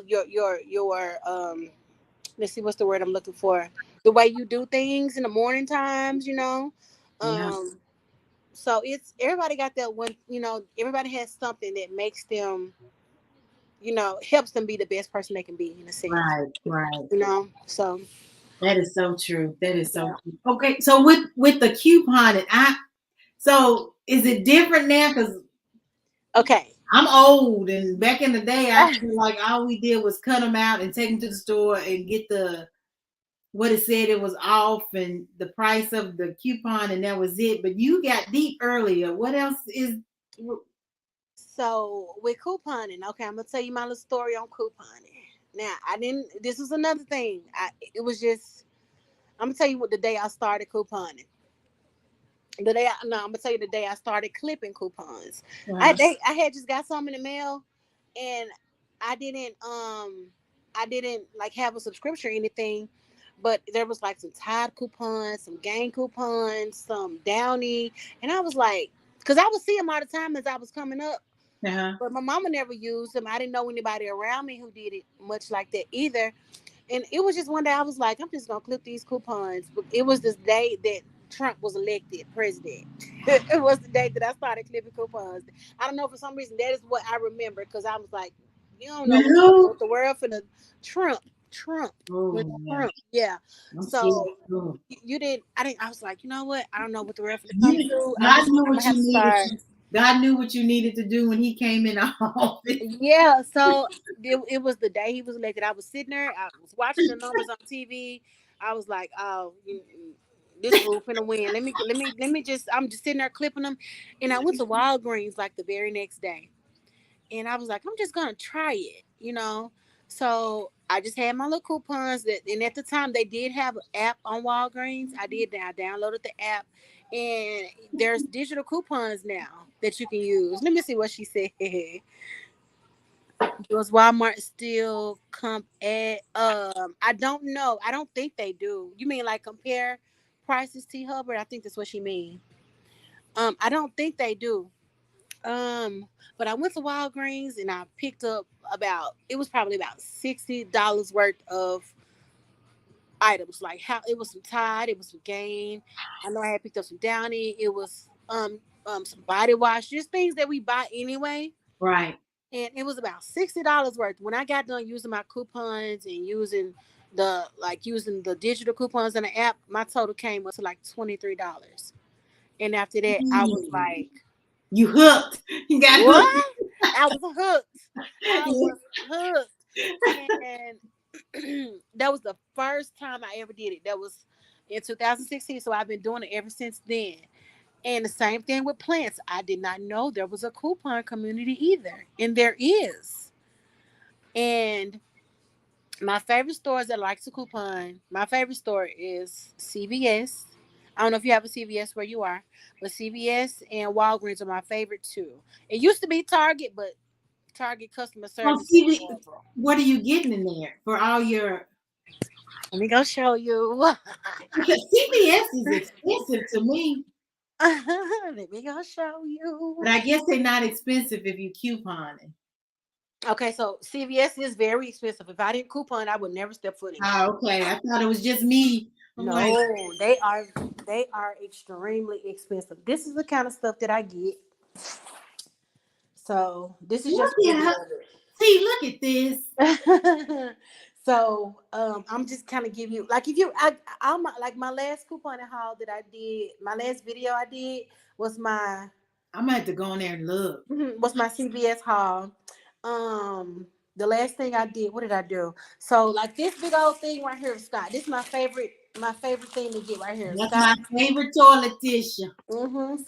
let's see what's the word I'm looking for. The way you do things in the morning times, yeah, um so it's everybody got that one, everybody has something that makes them, helps them be the best person they can be in a sense, right, right. so That is so true. That is so yeah. true. Okay, so with the couponing, so is it different now? Because Okay. I'm old, and back in the day, I feel like all we did was cut them out and take them to the store and get the what it said it was off and the price of the coupon, and that was it. But you got deep earlier. What else is? So with couponing, okay, I'm gonna tell you my little story on couponing. Now I didn't, this was another thing, it was just, I'm gonna tell you what the day I started couponing. No, I'm gonna tell you the day I started clipping coupons. Uh, I had just got some in the mail, and I didn't I didn't like have a subscription or anything, but there was like some Tide coupons, some Gain coupons, some Downy, and I was like, because I would see them all the time as I was coming up, uh-huh. but my mama never used them. I didn't know anybody around me who did it much like that either. And it was just one day I was like, I'm just gonna clip these coupons. But it was this day that Trump was elected president. It was the day that I started clipping coupons. I don't know, for some reason that is what I remember because I was like, you don't know No. what the world for the Trump, Trump, with Oh yeah, Trump, yeah. I'm scared. So Oh. you didn't. I didn't. I was like, you know what? I don't know what the world for to come You, to. God knew I'm gonna what have you to needed. start. God knew what you needed to do when He came in office. Yeah, so it was the day he was elected. I was sitting there, I was watching the numbers on TV. I was like, oh, this group finna win. Let me just. I'm just sitting there clipping them, and I went to Walgreens like the very next day, and I was like, I'm just gonna try it. So I just had my little coupons that, and at the time they did have an app on Walgreens. I downloaded the app, and there's digital coupons now that you can use. Let me see what she said. Does Walmart still comp at I don't know. I don't think they do. You mean like compare prices, T Hubbard? I think that's what she mean. I don't think they do. But I went to Walgreens and I picked up about, it was probably about $60 worth of items. Like how it was some Tide, it was some Gain. I know I had picked up some Downy, it was some body wash, just things that we buy anyway. Right. and it was about $60 worth. When I got done using my coupons and using the digital coupons in the app, my total came up to like $23. And after that, I was Mm. like, You hooked. You got "What?" hooked. I was hooked. I was hooked, and that was the first time I ever did it. That was in 2016. So I've been doing it ever since then. And the same thing with plants. I did not know there was a coupon community either, and there is. And my favorite stores that like to coupon, my favorite store is CVS. I don't know if you have a CVS where you are, but CVS and Walgreens are my favorite too. It used to be Target, but Target customer Well, service is see, horrible. what are you getting in there for all your? Let me go show you. Because CVS is expensive to me, Let me go show but you. I guess they're not expensive if you couponing. Okay, so CVS is very expensive. If I didn't coupon, I would never step foot in there. Oh, okay. I thought it was just me. I'm No, like, they are extremely expensive. This is the kind of stuff that I get. So this is just look a little at bit her. of See, look at this. it. So I'm just kind of give you like if you I like my last coupon haul that I did, my last video I did was my I'm gonna have to go in there and look. was my CVS haul. The last thing I did, what did I do? So like this big old thing right here, Scott. This is my favorite thing to get right here, That's Scott. my favorite toilet tissue.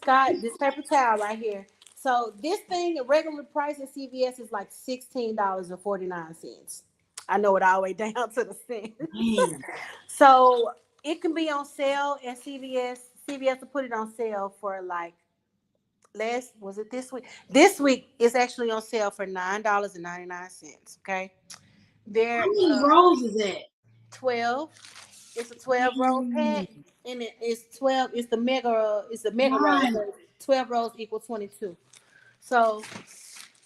Scott, this paper towel right here. So this thing, the regular price at CVS is like $16.49. I know it all the way down to the cent. Man, So it can be on sale at CVS. CVS will put it on sale for like was it this week? This week it's actually on sale for $9.99. Okay. how There many rows is that? 12. It's a 12 roll pack. Mm, And it's 12. It's the mega roll. right. So 12 rolls equal 22. So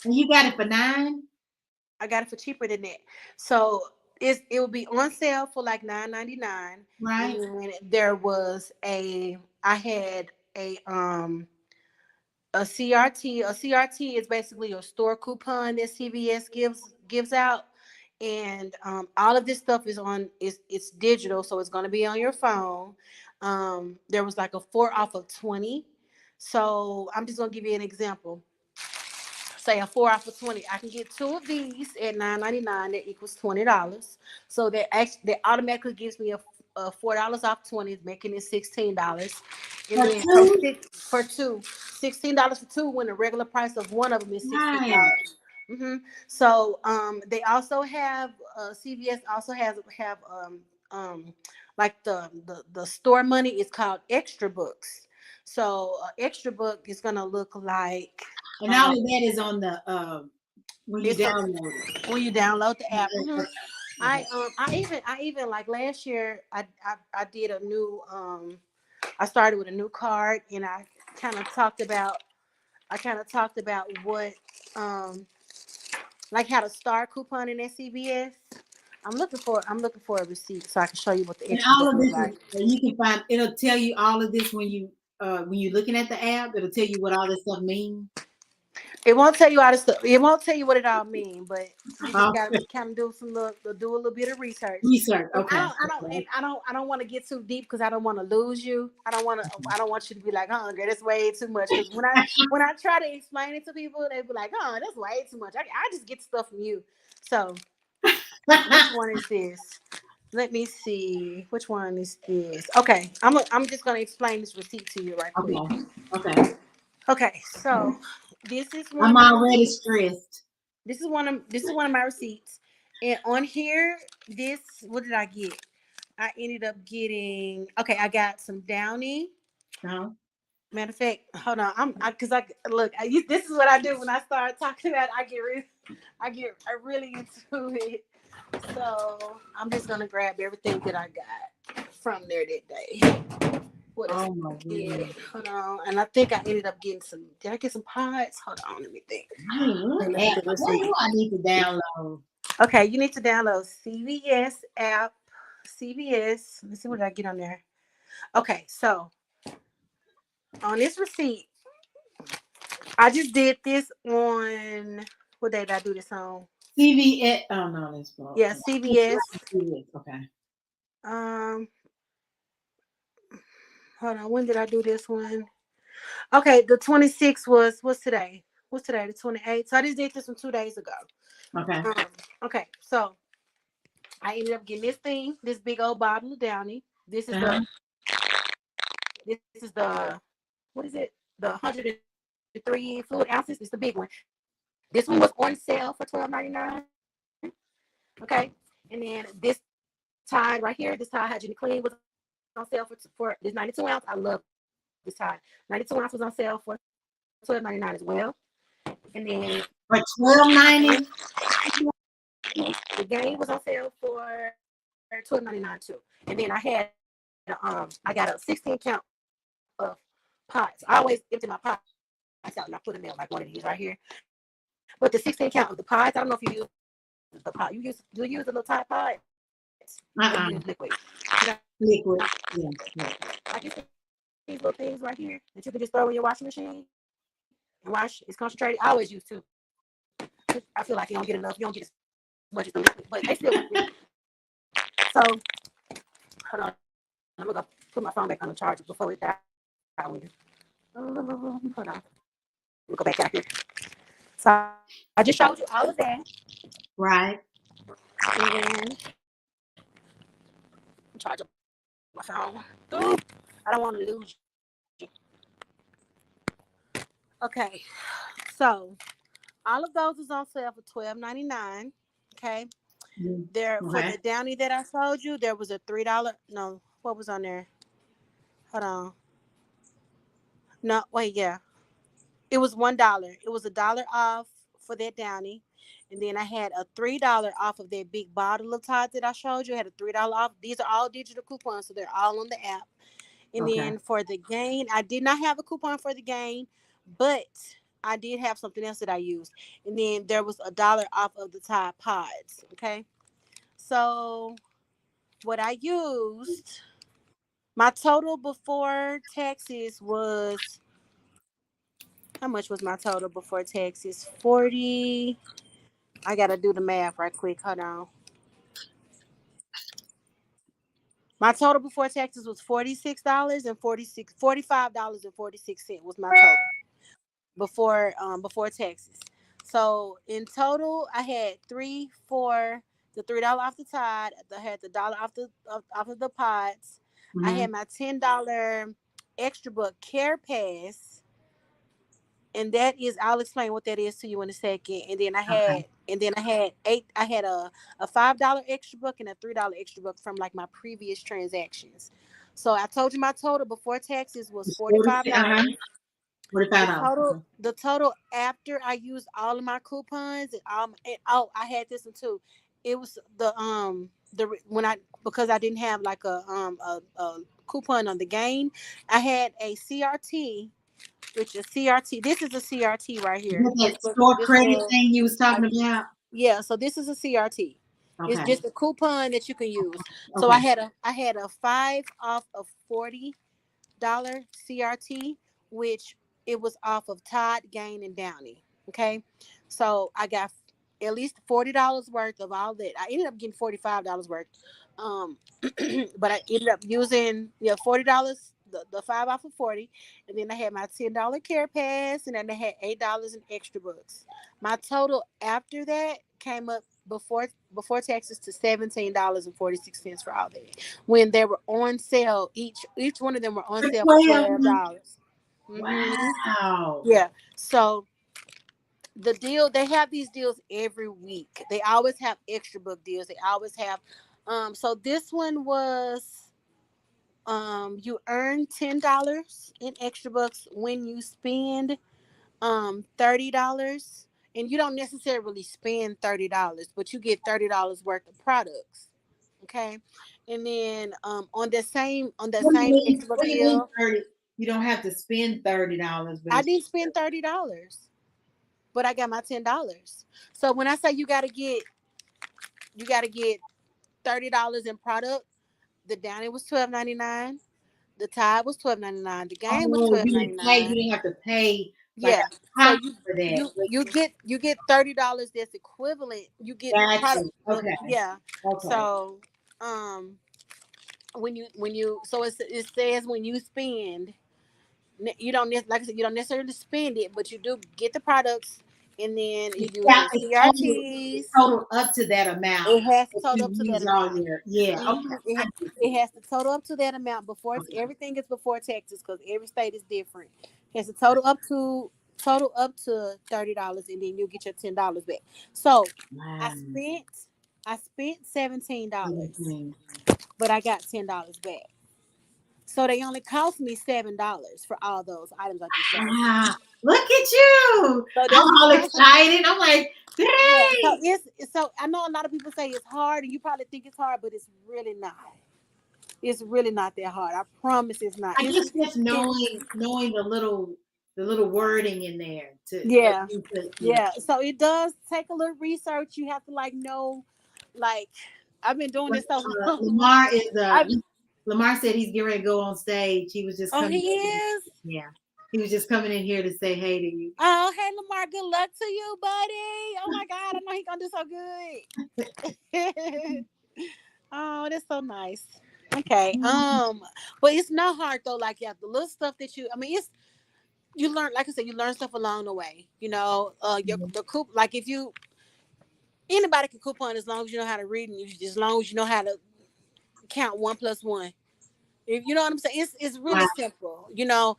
And you got it for 9, I got it for cheaper than that. So it will be on sale for like $9.99. right? And there was I had a CRT. A CRT is basically a store coupon that CVS gives out, and all of this stuff it's digital, so it's going to be on your phone. There was like a 4 off of 20. So I'm just going to give you an example. Say a 4 off of 20, I can get two of these at $9.99. That equals $20. So that automatically gives me a $4 off 20, making it $16. And For then two, for two, $16 for two, when the regular price of one of them is right? $16. So they also have CVS also have like the store money is called extra books. So extra book is gonna look like And all of that is on the when you it's download it. when you download the app. Okay. I even like last year I did a new I started with a new card, and kind of talked about what um like how to start couponing at CVS. I'm looking for a receipt so I can show you what the And extra all book of look this is like. you can find. It'll tell you all of this when you're looking at the app. It'll tell you what all this stuff means. It won't tell you all this stuff. It won't tell you what it all means, but you just gotta Okay. kind of do a little bit of research. Research. And Okay. Okay. I don't want to get too deep because I don't want to lose you. I don't want you to be like, oh, girl, that's way too much. Because when I try to explain it to people, they be like, oh, that's way too much. I just get stuff from you. So which one is this? Let me see. Which one is this? Okay, I'm just gonna explain this receipt to you right quick. Okay. Okay. Okay, so this is one of I'm my already receipts. stressed. This is one of my receipts, and on here, what did I get? I ended up getting. Okay, I got some Downy. No. Matter of fact, hold on. Because I look. This is what I do when I start talking about. I get really into it. So I'm just gonna grab everything that I got from there that day. What else Oh my did I goodness. get? Hold on. And I think I ended up getting some. Did I get some pods? Hold on. Let me think. Let me look at App. the What receipt. do I need to download? Okay, you need to download CVS app. CVS. Let's see what did I get on there. Okay, so on this receipt, I just did this on what day did I do this on? CVS. Oh no, that's for Yeah, CVS. CVS. Okay. Um, hold on. When did I do this one? Okay, the 26th was what's today? What's today? The 28th. So I just did this one 2 days ago. Okay. Um, okay, so I ended up getting this thing, this big old bottle of Downy. This is Uh-huh. the what is it? The 103 fluid ounces. It's the big one. This one was on sale for $12.99. Okay, and then this Tide right here, this Tide Hygienic Clean was on sale for this 92 ounce. I love this Tide. 92 ounce was on sale for $12.99 as well. And then For $12.90. the game was on sale for $12.99 too. And then I got a 16 count of pots. I always empty my pots out and I put them in like one of these right here. But the 16 count of the pods, I don't know if you use the pot. Do you use the little Tide pods? Or you use liquid? Liquid. Yeah. Yeah. I just these little things right here that you can just throw in your washing machine and wash. It's concentrated. I always use two. I feel like you don't get enough. You don't get as much as the liquid, but they still. So hold on. I'm gonna put my phone back on the charger before we die. Hold on. We'll go back out here. So I just showed you all of that. Right. And then charge up my phone. Ooh, I don't want to lose you. Okay. So all of those is on sale for $12.99. Okay. There for the Downy that I showed you, there was a $3. No, what was on there? Hold on. No, wait, yeah. It was $1. It was $1 off for that Downy. And then I had a $3 off of that big bottle of Tide that I showed you. I had a $3 off. These are all digital coupons, so they're all on the app. And then for the gain, I did not have a coupon for the gain, but I did have something else that I used. And then there was $1 off of the Tide Pods. Okay. So what I used, my total before taxes was, how much was my total before taxes? 40. I gotta do the math right quick. Hold on. My total before taxes was $45.46 was my total before taxes. So in total, I had the $3 off the Tide. I had the dollar off of the pods. I had my $10 extra buck care pass, and that is, I'll explain what that is to you in a second. And then I had eight. I had a $5 extra buck and a $3 extra buck from like my previous transactions. So I told you my total before taxes was $45. $45. The total after I used all of my coupons and I had this one too. It was the when I, because I didn't have like a coupon on the gain, I had a CRT, which is CRT. This is a CRT right here. That store credit thing you was talking about. Yeah, so this is a CRT. It's Okay. just a coupon that you can use. So Okay. I had a 5 off of $40 CRT, which it was off of Todd, Gain, and Downy. Okay, so I got at least $40 worth of all that. I ended up getting $45 worth, um, but I ended up using $40. The 5 off of 40, and then I had my $10 care pass, and then I had $8 in extra books. My total after that came up before taxes to $17.46 for all that, when they were on sale. Each one of them were on sale for $12. Wow. Yeah. So the deal, they have these deals every week. They always have extra book deals. They always have. So this one was, you earn $10 in extra bucks when you spend $30, and you don't necessarily spend $30, but you get $30 worth of products. Okay, and then on that same extra book What do you mean deal, 30? You don't have to spend $30, but I didn't spend $30, but I got my $10. So when I say you gotta get $30 in product, the Downy was $12.99, the Tide was $12.99, the Game was you $12.99. didn't have to pay like Yeah. a So pocket for that. you get $30 that's equivalent. You get Gotcha. product. Okay. Yeah. Okay. So when you so it says when you spend, you don't like I said, you don't necessarily spend it, but you do get the products, and then It's you use got your it's CRTs. total up to that amount It has to that total you up to that use all amount. year. Yeah. Okay. Mhm. I get It you. has to total up to that amount before it's, Okay. everything is before taxes because every state is different. It has to total up to $30, and then you'll get your $10 back. So I Wow. spent I spent $17, 17. but I got $10 back. So they only cost me $7 for all those items I just showed you. Wow. Look at you. So I'm that's all kind of, excited. I'm like, yeah. So great. so I know a lot of people say it's hard, and you probably think it's hard, but it's really not. It's really not that hard. I promise it's not. I guess just It knowing the little wording in there to for yeah. you to, yeah. Yeah. So it does take a little research. You have to like know, like I've been doing But, this so long. I Lamar said he's getting ready to go on stage. He was just Oh, he coming in. is. Yeah. He was just coming in here to say hey to you. Oh, hey Lamar, good luck to you, buddy. Oh my God, I know he's gonna do so good. Oh, that's so nice. Okay. But it's not hard though. Like yeah, the little stuff that I mean, it's you learn. Like I said, you learn stuff along the way. You know, the coop. Like if you anybody can coupon as long as you know how to read and as long as you know how to count 1 plus 1. If you know what I'm saying, it's really Wow. simple. You know,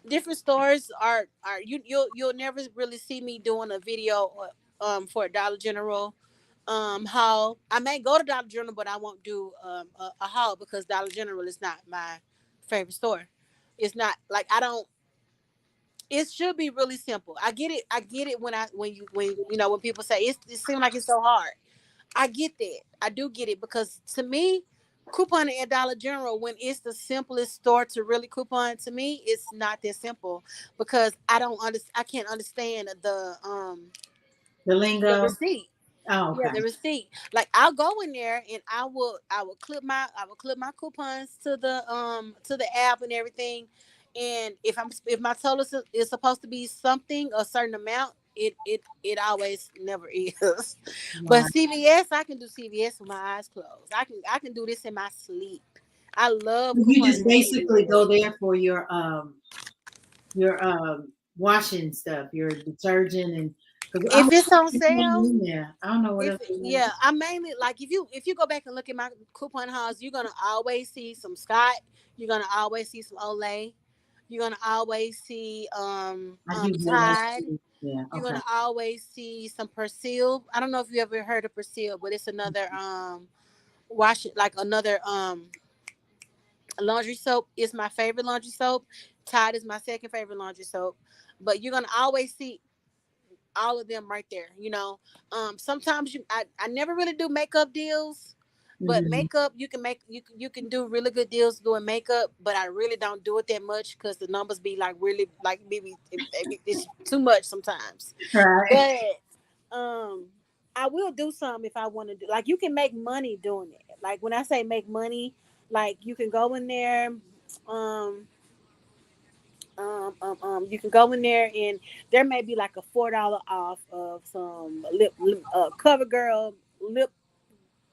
different stores are you'll never really see me doing a video for a Dollar General haul. I may go to Dollar General, but I won't do a haul because Dollar General is not my favorite store. It's not like I don't. It should be really simple. I get it. I get it when you know when people say it seems like it's so hard. I get that. I do get it because to me, couponing at Dollar General when it's the simplest store to really coupon to me, it's not that simple because I can't understand The the lingo. receipt. Oh, Yeah, okay. the receipt. Like I'll go in there and I will clip my coupons to the app and everything. And if my total is supposed to be something a certain amount, it always never is. But Wow. CVS, I can do CVS with my eyes closed. I can do this in my sleep. I love You just couponing at basically CVS. go there for your washing stuff, your detergent and because I If don't it's know on what's sale, in there. I don't know what if else is in yeah, I mainly like if you go back and look at my coupon hauls, you're gonna always see some Scott. You're gonna always see some Olay. You're gonna always see there. I do know that Tide. too. Yeah, You're okay. gonna always see some Persil. I don't know if you ever heard of Persil, but it's another wash like another laundry soap. Is my favorite laundry soap. Tide is my second favorite laundry soap. But you're gonna always see all of them right there. You know, sometimes I never really do makeup deals, but Mm-hmm. makeup you can do really good deals doing makeup, but I really don't do it that much because the numbers be like really like maybe it's too much sometimes. Right. But um, I will do some if I want to do. Like you can make money doing it. Like when I say make money, like you can go in there. Um, you can go in there and there may be like a $4 off of some cover girl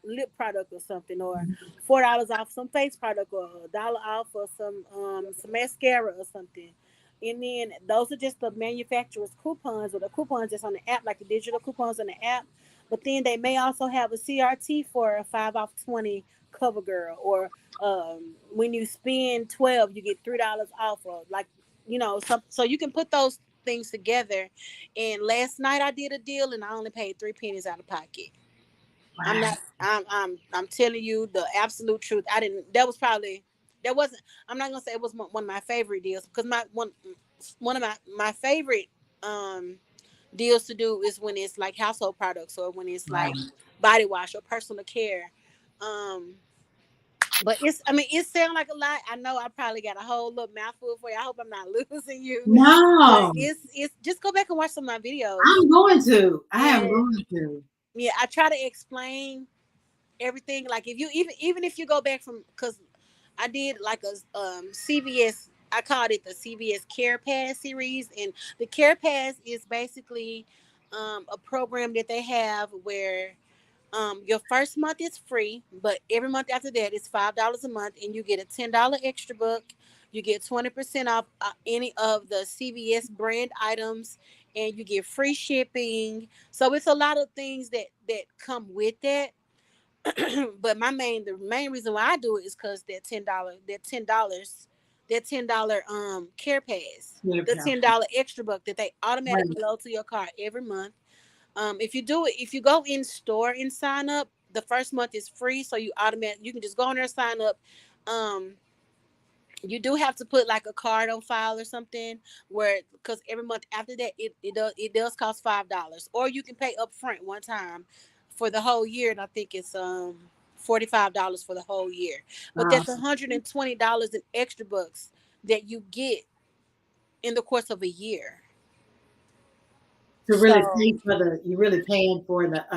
lip product or something, or $4 off some face product, or $1 off for some mascara or something. And then those are just the manufacturer's coupons or the coupons that's on the app, like the digital coupons on the app. But then they may also have a CRT for a 5 off 20 cover girl, or when you spend 12 you get $3 off, or like so you can put those things together. And last night I did a deal and I only paid 3 pennies out of pocket. I'm Wow. not. I'm telling you the absolute truth. I didn't. That was probably. That wasn't. I'm not gonna say it was one of my favorite deals because one of my favorite um deals to do is when it's like household products or when it's Wow. like body wash or personal care. Um, but it's. I mean, it sounds like a lot. I know I probably got a whole little mouthful for you. I hope I'm not losing you. But No, it's just go back and watch some of my videos. I'm going to. I am And going to. yeah, I try to explain everything. Like if you even if you go back from because I did like a CVS I called it the CVS Care Pass series, and the Care Pass is basically a program that they have where your first month is free, but every month after that is $5 a month, and you get a $10 extra book. You get 20% off any of the CVS brand items, and you get free shipping. So it's a lot of things that come with that. But the main reason why I do it is because that $10 care pass, Yeah, the okay. $10 extra buck that they Right. automatically load to your card every month. If you go in store and sign up, the first month is free, so you can just go in there and sign up. Um, you do have to put like a card on file or something, where because every month after that it does cost $5, or you can pay up front one time for the whole year, and I think it's $45 for the whole year. But Um, that's $120 in extra bucks that you get in the course of a year. to really So pay for you're really paying for that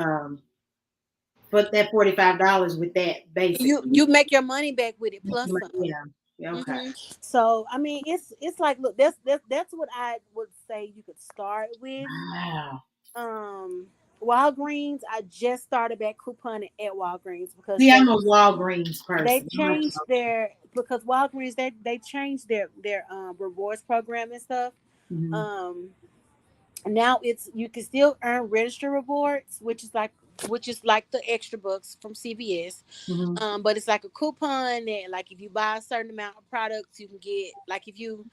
$45 with that basic. you make your money back with it plus some. Yeah. Yeah, okay. So I mean, it's like, look, that's what I would say you could start with. Wow. um Walgreens, I just started back couponing at Walgreens because See, I'm a Walgreens they person. changed their because Walgreens they changed their rewards program and stuff. Mm-hmm. um Now it's you can still earn register rewards, which is like the extra bucks from CVS. Mm-hmm. But it's like a coupon that, like, if you buy a certain amount of products, you can get, like, if you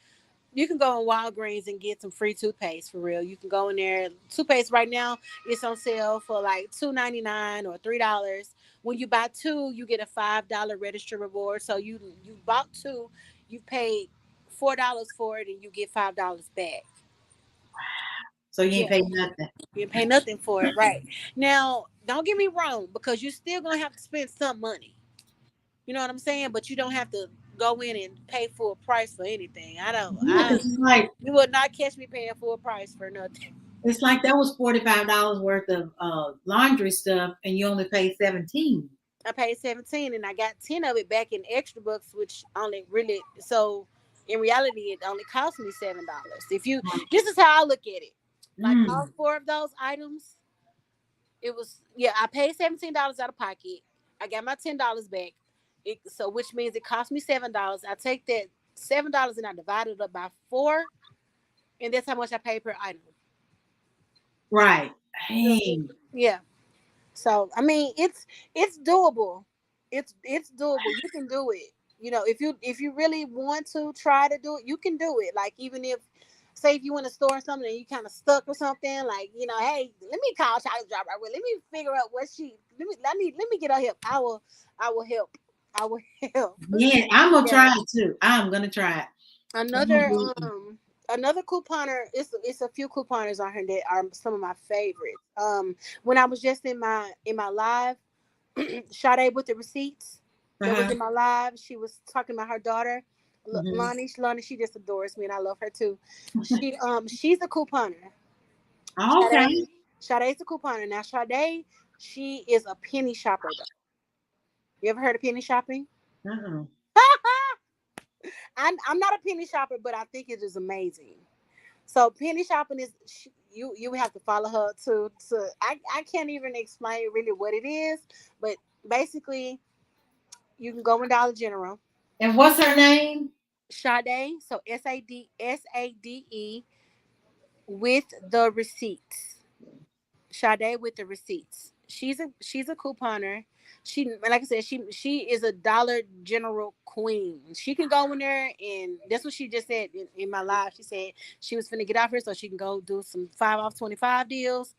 can go on Walgreens and get some free toothpaste. For real, you can go in there. Toothpaste right now it's on sale for like $2.99 or $3. When you buy two, you get a $5 register reward. So you bought two, you paid $4 for it, and you get $5 back. So you ain't Yeah, paying nothing. you didn't pay nothing for it, right? Now, don't get me wrong, because you're still gonna have to spend some money. You know what I'm saying? But you don't have to go in and pay full price for anything. I don't. Yeah, because You will not catch me paying full price for nothing. it's like that was $45 worth of laundry stuff, and you only paid 17. I paid 17, and I got 10 of it back in extra bucks, which only really so in reality it only cost me $7. If you This is how I look at it. Like all Mm. four of those items, it was, yeah, I paid $17 out of pocket. I got my $10 back. So which means it cost me $7. I take that $7 and I divide it up by four, and that's how much I pay per item. Right. You know, Hey. yeah. So I mean, it's doable. It's doable. You can do it. If you really want to try to do it, you can do it. Like, even if, say, if you want to store something and you kind of stuck or something, like, hey, let me call Charlie Drop right away. Let me figure out what she. Let me get her help. I will help. I will help. Yeah, I'm gonna Yeah. try it too. I'm gonna try it. I'm gonna Another do it. another couponer. It's a few couponers on here that are some of my favorites. When I was just in my live, Sade with the receipts that was Uh-huh. in my live. She was talking about her daughter, Hmm. Lonnie. She just adores me, and I love her too. She's a couponer. Okay. Sade's a couponer. Now Sade, she is a penny shopper though. You ever heard of penny shopping? Uh-uh. I'm not a penny shopper, but I think it is amazing. So penny shopping is you have to follow her to I can't even explain really what it is, but basically you can go in Dollar General. And what's her name? Sade, so SADE with the receipts. Sade with the receipts. She's a couponer. Like I said, she is a Dollar General queen. She can go in there, and that's what she just said in my live. She said she was finna get out here so she can go do some 5 off 25 deals.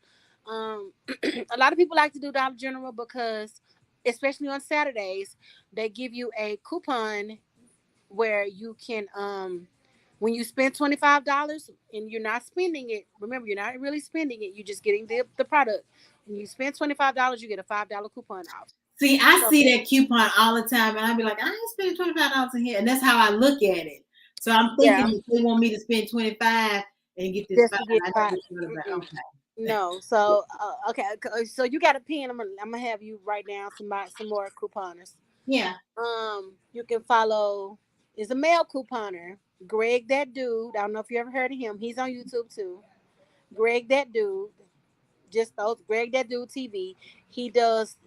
A lot of people like to do Dollar General because, especially on Saturdays, they give you a coupon where you can when you spend $25 and you're not spending it, remember, you're not really spending it, you're just getting the product. When you spend $25, you get a $5 coupon off. See, I So see that coupon all the time, and I'd be like, I ain't spending $25 in here, and that's how I look at it. So I'm thinking yeah, if they want me to spend 25 and get this just five, to get I know five. which one about. Mm-mm. Okay. No, so okay, so you got a pen. I'm gonna have you write down some more couponers. Yeah. You can follow. is a male couponer. Greg, that dude. I don't know if you ever heard of him. He's on YouTube too. Greg, that dude. Just those. Greg, that dude. TV. He does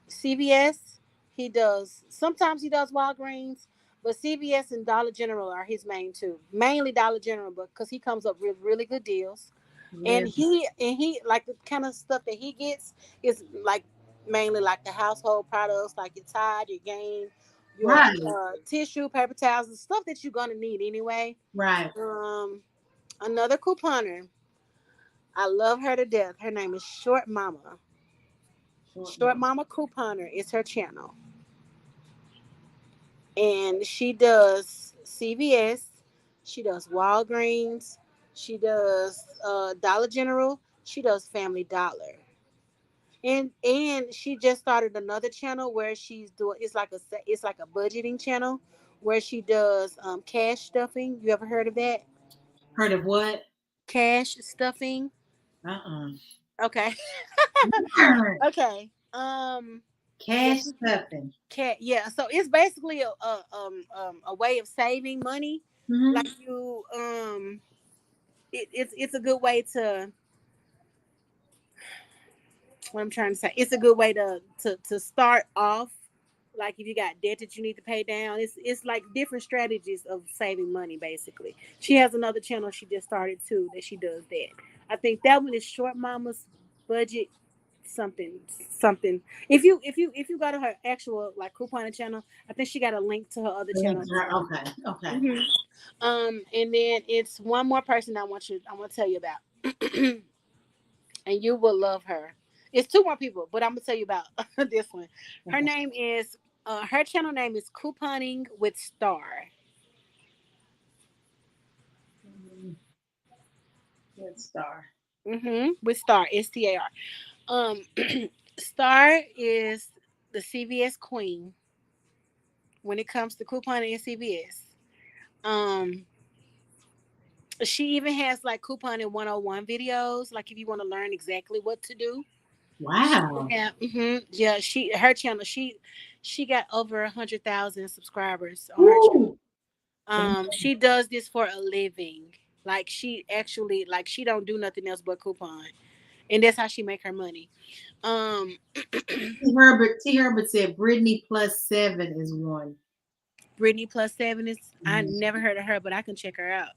CVS. He does. Sometimes he does Walgreens, but CVS and Dollar General are his main two. Mainly Dollar General, but because he comes up with really good deals, and Really? he like the kind of stuff that he gets is like mainly like the household products, like your Tide, your Gain, your Right. tissue, paper towels, and stuff that you're gonna need anyway. Right. Um, Another couponer, I love her to death. Her name is Short Mama. Short Short mom. Mama Couponer is her channel, and she does CVS, she does Walgreens, she does Dollar General, she does Family Dollar, and she just started another channel where she's doing it's like a budgeting channel where she does cash stuffing. You ever heard of that? Heard of what? Cash stuffing. Uh-uh. Okay. Darn. Okay. Yeah, Cash stuffing. cat. Yeah, so it's basically a way of saving money. Like Mm-hmm. you it's a good way to what I'm trying to say. It's a good way to start off. Like if you got debt that you need to pay down, it's like different strategies of saving money. Basically, she has another channel she just started too that she does that. I think that one is Short Mama's Budget something something. If you go to her actual like couponing channel, I think she got a link to her other channel as well. Okay. Okay. hmm and then it's one more person I want to tell you about, and you will love her. It's two more people, but I'm gonna tell you about this one. Her Okay. name is her channel name is Couponing with Star. Good star. With Star, STAR. Star is the CVS queen when it comes to couponing and CVS. Um, she even has like couponing 101 videos, like if you want to learn exactly what to do. Wow. Yeah, her channel, she got over 100,000 subscribers on her channel. Ooh. Damn. She does this for a living. Like she actually like she don't do nothing else but coupon, and that's how she make her money. Um, T. Herbert said Brittany plus 7 is one. Brittany plus seven is I Mhm. never heard of her, but I can check her out.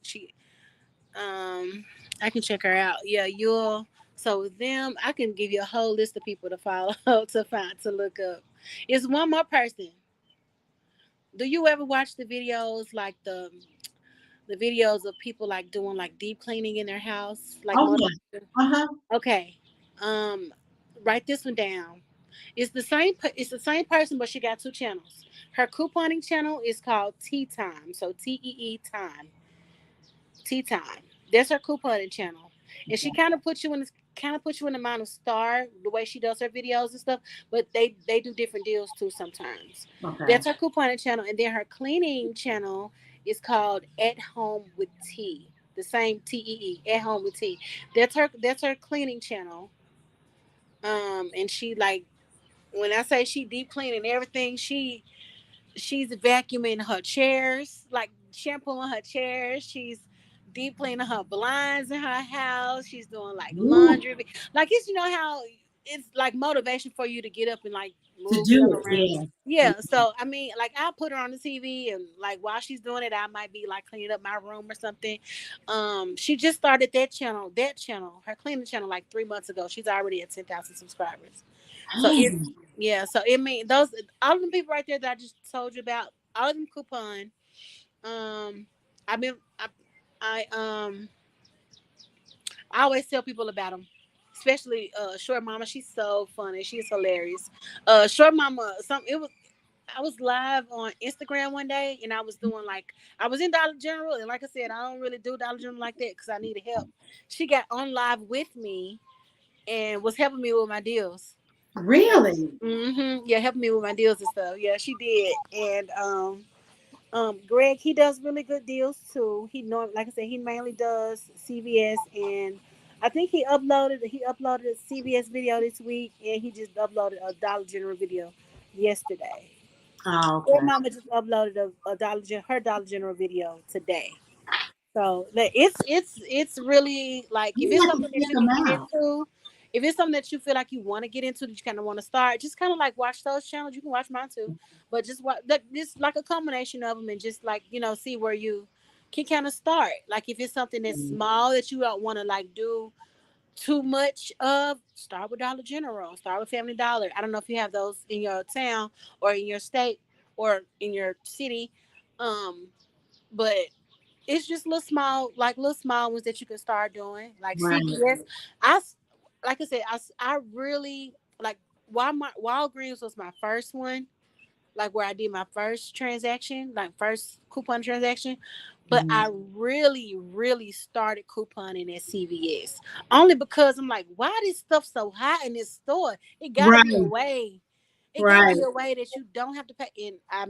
Um, I can check her out. Yeah, you'll. So with them, I can give you a whole list of people to follow to look up. It's one more person. Do you ever watch the videos like the videos of people like doing like deep cleaning in their house, like Oh yeah. motivation? Uh-huh. Okay, um, write this one down. It's the same. It's the same person, but she got two channels. Her couponing channel is called Tea Time. So TEE Time. Tea Time. That's her couponing channel, and she kind of puts you in the mind of Star the way she does her videos and stuff. But they do different deals too sometimes. Okay. That's her couponing channel, and then her cleaning channel is called At Home with Tea. The same TEE, At Home with Tea. That's her cleaning channel. And she like when I say she deep cleaning everything, she's vacuuming her chairs, like shampooing her chairs. She's deep cleaning her blinds in her house. She's doing like Ooh. laundry. Like it's how it's like motivation for you to get up and like To move stuff do it. around. Yeah. Yeah. Yeah. So I mean, like I'll put her on the TV and like while she's doing it, I might be like cleaning up my room or something. She just started her cleaning channel like 3 months ago. She's already at 10,000 subscribers. So it's Man. yeah, so it mean those all of them people right there that I just told you about, all of them coupon. Um, I've been I I always tell people about them, especially Short Mama. She's so funny. She's hilarious. Short Mama. I was live on Instagram one day and I was doing like I was in Dollar General and like I said I don't really do Dollar General like that because I needed help. She got on live with me and was helping me with my deals. Really? Yeah, helping me with my deals and stuff. Yeah, she did. And Greg, he does really good deals too. Like I said, he mainly does CVS, and I think he uploaded a CVS video this week, and he just uploaded a Dollar General video yesterday. Oh, Their okay. mama just uploaded her Dollar General video today. So like, it's really like if You it's have to something that check you them can get out. into, if it's something that you feel like you want to get into, that you kind of want to start, just kind of like watch those channels. You can watch mine too, but just watch that. Just like a combination of them, and just like see where you can kind of start. Like if it's something that's small that you don't want to like do too much of, start with Dollar General, start with Family Dollar. I don't know if you have those in your town or in your state or in your city, but it's just little small ones that you can start doing, like Right. CVS. I like I said, I really like Walgreens was my first one, like where I did my first transaction, like first coupon transaction. But Mhm. I really, really started couponing at CVS only because I'm like, why this stuff so high in this store? It got to be a Right. way. It got to Right. be a way that you don't have to pay. And I've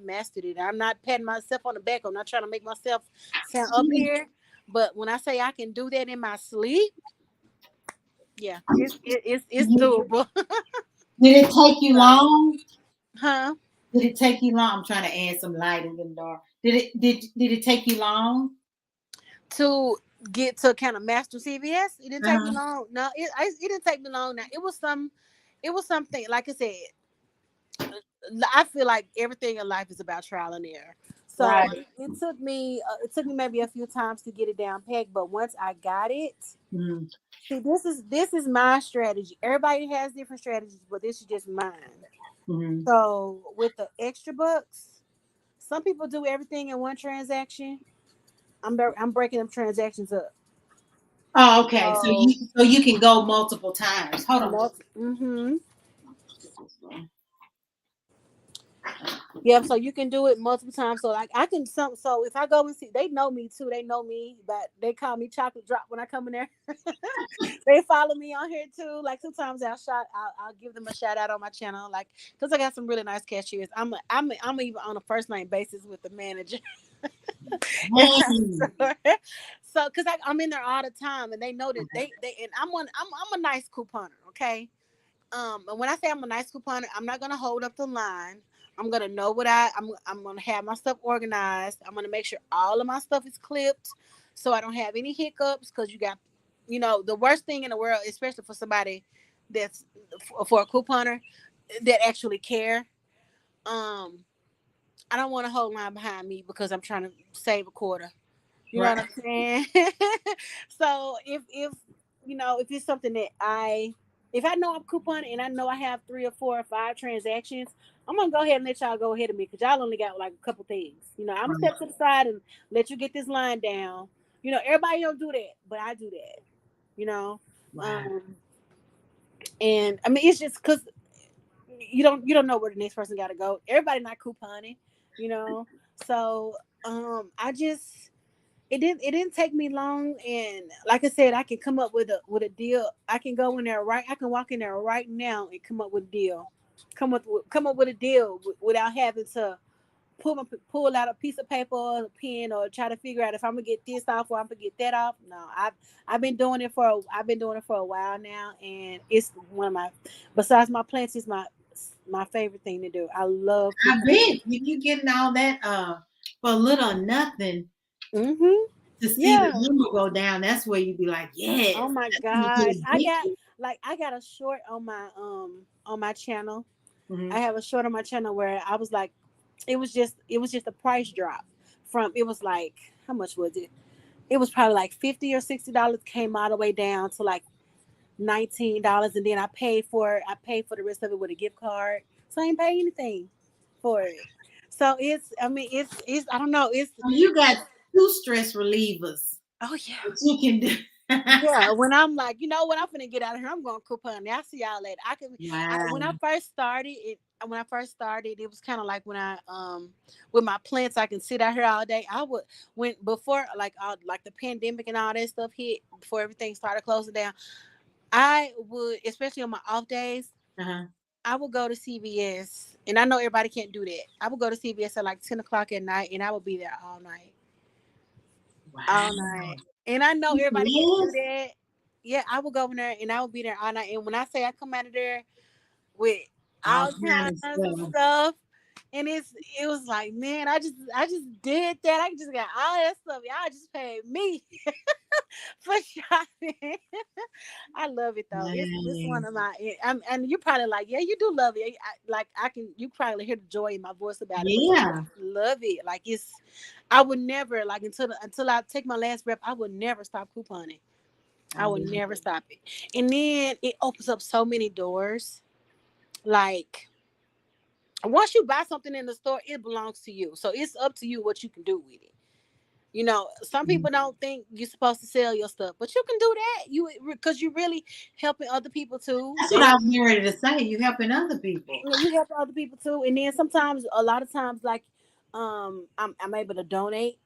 mastered it. I'm not patting myself on the back. I'm not trying to make myself sound up here. But when I say I can do that in my sleep, yeah, it's doable. Did it take you So, long? huh? Did it take you long? I'm trying to add some light in the dark. Did it take you long? To get to kind of master CVS. It didn't take me Uh-huh. long. No, it didn't take me long. Now it was something. Like I said, I feel like everything in life is about trial and error. So Right. it took me maybe a few times to get it down packed, but once I got it, Mm-hmm. see, this is my strategy. Everybody has different strategies, but this is just mine. Mm-hmm. So with the extra bucks, some people do everything in one transaction. I'm breaking them transactions up. Oh, okay. So So you can go multiple times. Hold on. mm-hmm. Yeah, so you can do it multiple times. So like I can so if I go and see, they know me too. They know me, but they call me Chocolate Drop when I come in there. They follow me on here too. Like sometimes I'll give them a shout out on my channel, like because I got some really nice cashiers. I'm even on a first name basis with the manager. Dang. So because I'm in there all the time, and they know that they and I'm a nice couponer. Okay, and when I say I'm a nice couponer, I'm not gonna hold up the line. I'm gonna know I'm gonna have my stuff organized. I'm gonna make sure all of my stuff is clipped, so I don't have any hiccups. Because you got, the worst thing in the world, especially for somebody that's for a couponer that actually care. Um, I don't want a whole line behind me because I'm trying to save a quarter. You know Right. what I'm saying? So if it's something that if I know I'm couponing and I know I have 3 or 4 or 5 transactions, I'm gonna go ahead and let y'all go ahead of me because y'all only got like a couple things. I'm gonna Right. step to the side and let you get this line down. Everybody don't do that, but I do that. You know, Wow. um, and I mean it's just because you don't know where the next person got to go. Everybody not couponing, you know. So I just it didn't take me long, and like I said, I can come up with a deal. I can go in there I can walk in there right now and come up with a deal. Come up with a deal without having to pull out a piece of paper or a pen or try to figure out if I'm gonna get this off or I'm gonna get that off. No, I've been doing it for a while now, and it's one of my besides my plants is my favorite thing to do. I love I couponing. bet you getting all that for a little or nothing Mm-hmm. to see the Yeah. number go down. That's where you be like, Oh yes, my that's when you get gosh. addicted. I got a short on my channel. Mm-hmm. I have a short on my channel where I was like, it was just a price drop from it was like how much was it? It was probably like $50 or $60, came all the way down to like $19, and then I paid for the rest of it with a gift card. So I ain't pay anything for it. So it's I don't know, it's So you got two stress relievers oh yeah. that you can do. Yeah, when I'm like, you know what, I'm finna get out of here. I'm going coupon. I see y'all later. When I Wow. first started it was kind of like when I with my plants, I can sit out here all day. I would when before like the pandemic and all that stuff hit, before everything started closing down. I would, especially on my off days, Uh-huh. I would go to CVS, and I know everybody can't do that. I would go to CVS at like 10 o'clock at night, and I would be there all night. Wow. And I know everybody can't do Yes. that. Yeah, I would go over there and I would be there all night. And when I say I come out of there with All all kind kinds of of stuff. stuff, And it was like, man, I just did that. I just got all that stuff. Y'all just paid me for shopping. I love it though. It's one Dang. of my and you're probably like, yeah, you do love it. Like I can you probably hear the joy in my voice about it, but I Yeah. love it. Like it's I would never like until I take my last breath, I would never stop couponing. I I would love never it. stop it. And then it opens up so many doors. Like once you buy something in the store, it belongs to you. So it's up to you what you can do with it. You know, some Mhm. people don't think you're supposed to sell your stuff, but you can do that. You because you're really helping other people too. That's what They I was getting ready to say. You helping other people. you help other people too, and then sometimes, a lot of times, like I'm able to donate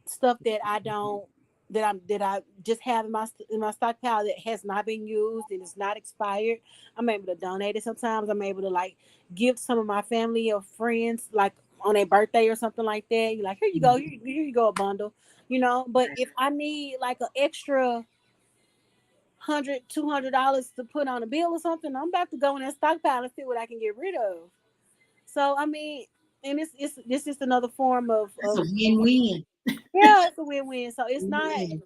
stuff that I don't that I just have in my stockpile that has not been used and it's not expired. I'm able to donate it. Sometimes I'm able to like give some of my family or friends like on a birthday or something like that. You're like, here you go, here you go, a bundle, you know. But if I need like an extra $100, $200 to put on a bill or something, I'm about to go in that stockpile and see what I can get rid of. So I mean, and it's this is another form That's a of win-win. yeah, it's a win-win. So Yeah.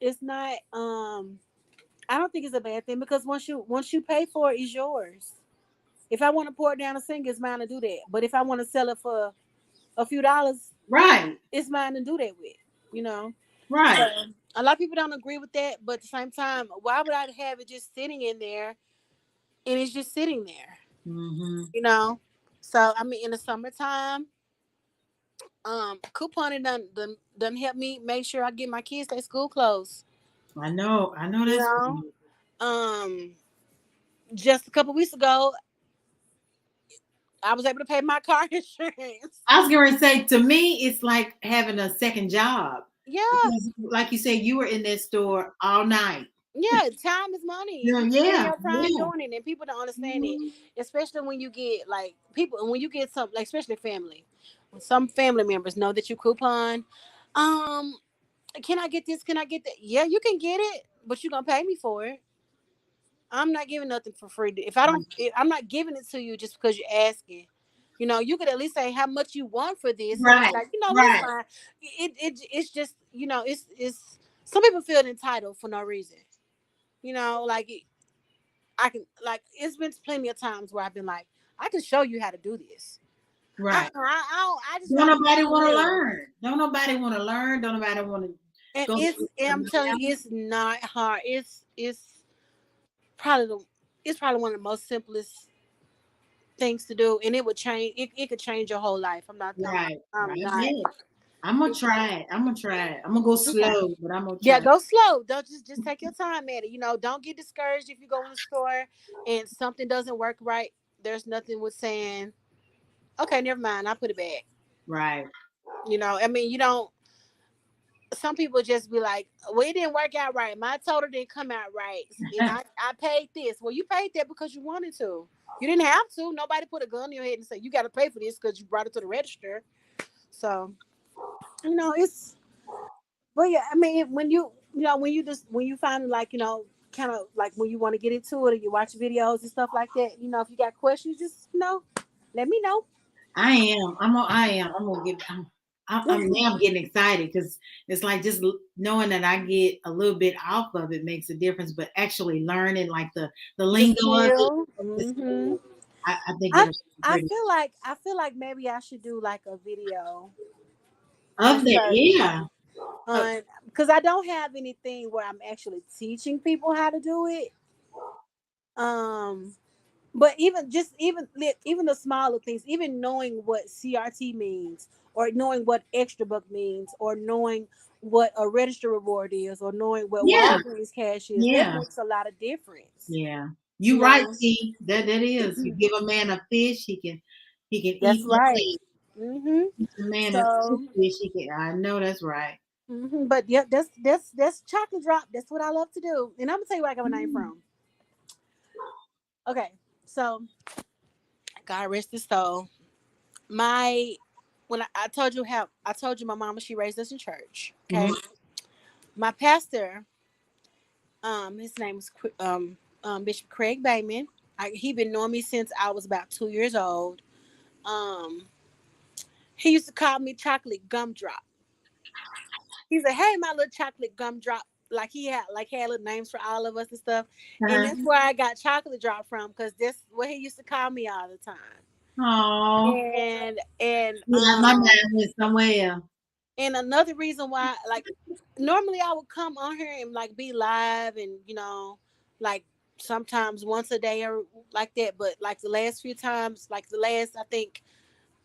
it's not I don't think it's a bad thing because once you pay for it, it's yours. If I want to pour it down a sink, it's mine to do that. But if I want to sell it for a few dollars, Right. it's mine to do that with. You know. So Right. a lot of people don't agree with that, but at the same time, why would I have it just sitting in there and it's just sitting there? Hmm. You know. So I mean, in the summertime, couponing done help me make sure I get my kids their school clothes. I know. I know You that's know. good. Um, just a couple weeks ago, I was able to pay my car insurance. I was going to say, to me, it's like having a second job Yeah, because, like you said, you were in that store all night. yeah. Time is money. Yeah, You spend yeah, your time yeah. doing it, and people don't understand it. Mhm. Especially when you get like people, when you get some, like especially family. When some family members know that you coupon, um, can I get this? Can I get that? Yeah, you can get it, but you're gonna pay me for it. I'm not giving nothing for free. If I don't, I'm not giving it to you just because you're asking. You know, you could at least say how much you want for this, and I'll be Right, like, you know what, it's right, fine. It's just, you know, it's some people feel entitled for no reason. You know, like I can like it's been plenty of times where I've been like, I can show you how to do this. right. I just Don't rather nobody you want to live. learn. Don't nobody want to learn. Don't nobody want to And go through I'm the telling you, math. it's not hard. Probably the it's probably one of the most simplest things to do, and it would change. It could change your whole life. Right, right. I'm I not. bet. I'm gonna try it. I'm gonna try it. I'm gonna go Okay. slow, but I'm gonna Yeah, try. go slow. Don't just take your time at it. You know, don't get discouraged if you go in the store and something doesn't work right. There's nothing with saying, okay, never mind. I put it back. Right. You know, I mean, you don't. Some people just be like, well, it didn't work out right. My total didn't come out right, and I paid this. Well, you paid that because you wanted to. You didn't have to. Nobody put a gun in your head and say you got to pay for this because you brought it to the register. So you know, it's but yeah, I mean, when you know when you find like kind of like when you want to get into it or you watch videos and stuff like that, if you got questions, just let me know. I am. I am. I'm gonna get. I'm now. I'm getting excited because it's like just knowing that I get a little bit off of it makes a difference. But actually learning like the The lingo of it, skill. the Hmm. skill, I think I it'll be I pretty feel like maybe I should do like a video on of that. certain Yeah. Uh, on because I don't have anything where I'm actually teaching people how to do it. Um, but even the smaller things, even knowing what CRT means, or knowing what extra buck means, or knowing what a register reward is, or knowing what yeah. Walgreens cash is, that Yeah. makes a lot of difference. Yeah. You You right, know, T. That is. You give a man a fish, he can that's eat that right. fish. Hmm. Teach a man a So, fish, he can. I know that's right. but yeah, that's chocolate drop. That's what I love to do, and I'm gonna tell you where I got my name Mm. from. Okay, so God rest his soul. My when I told you my mama, she raised us in church. Okay, Mhm. my pastor, his name was Bishop Craig Bayman. He been knowing me since I was about 2 years old. um, he used to call me chocolate gumdrop. He said, "Hey, my little chocolate gumdrop." Like he had little names for all of us and stuff, and Uh-huh. that's where I got chocolate drop from because that's what he used to call me all the time. Oh, And yeah, my mind went somewhere. and another reason why, like, normally I would come on here and like be live and like sometimes once a day or like that, but like the last few times, like the last, I think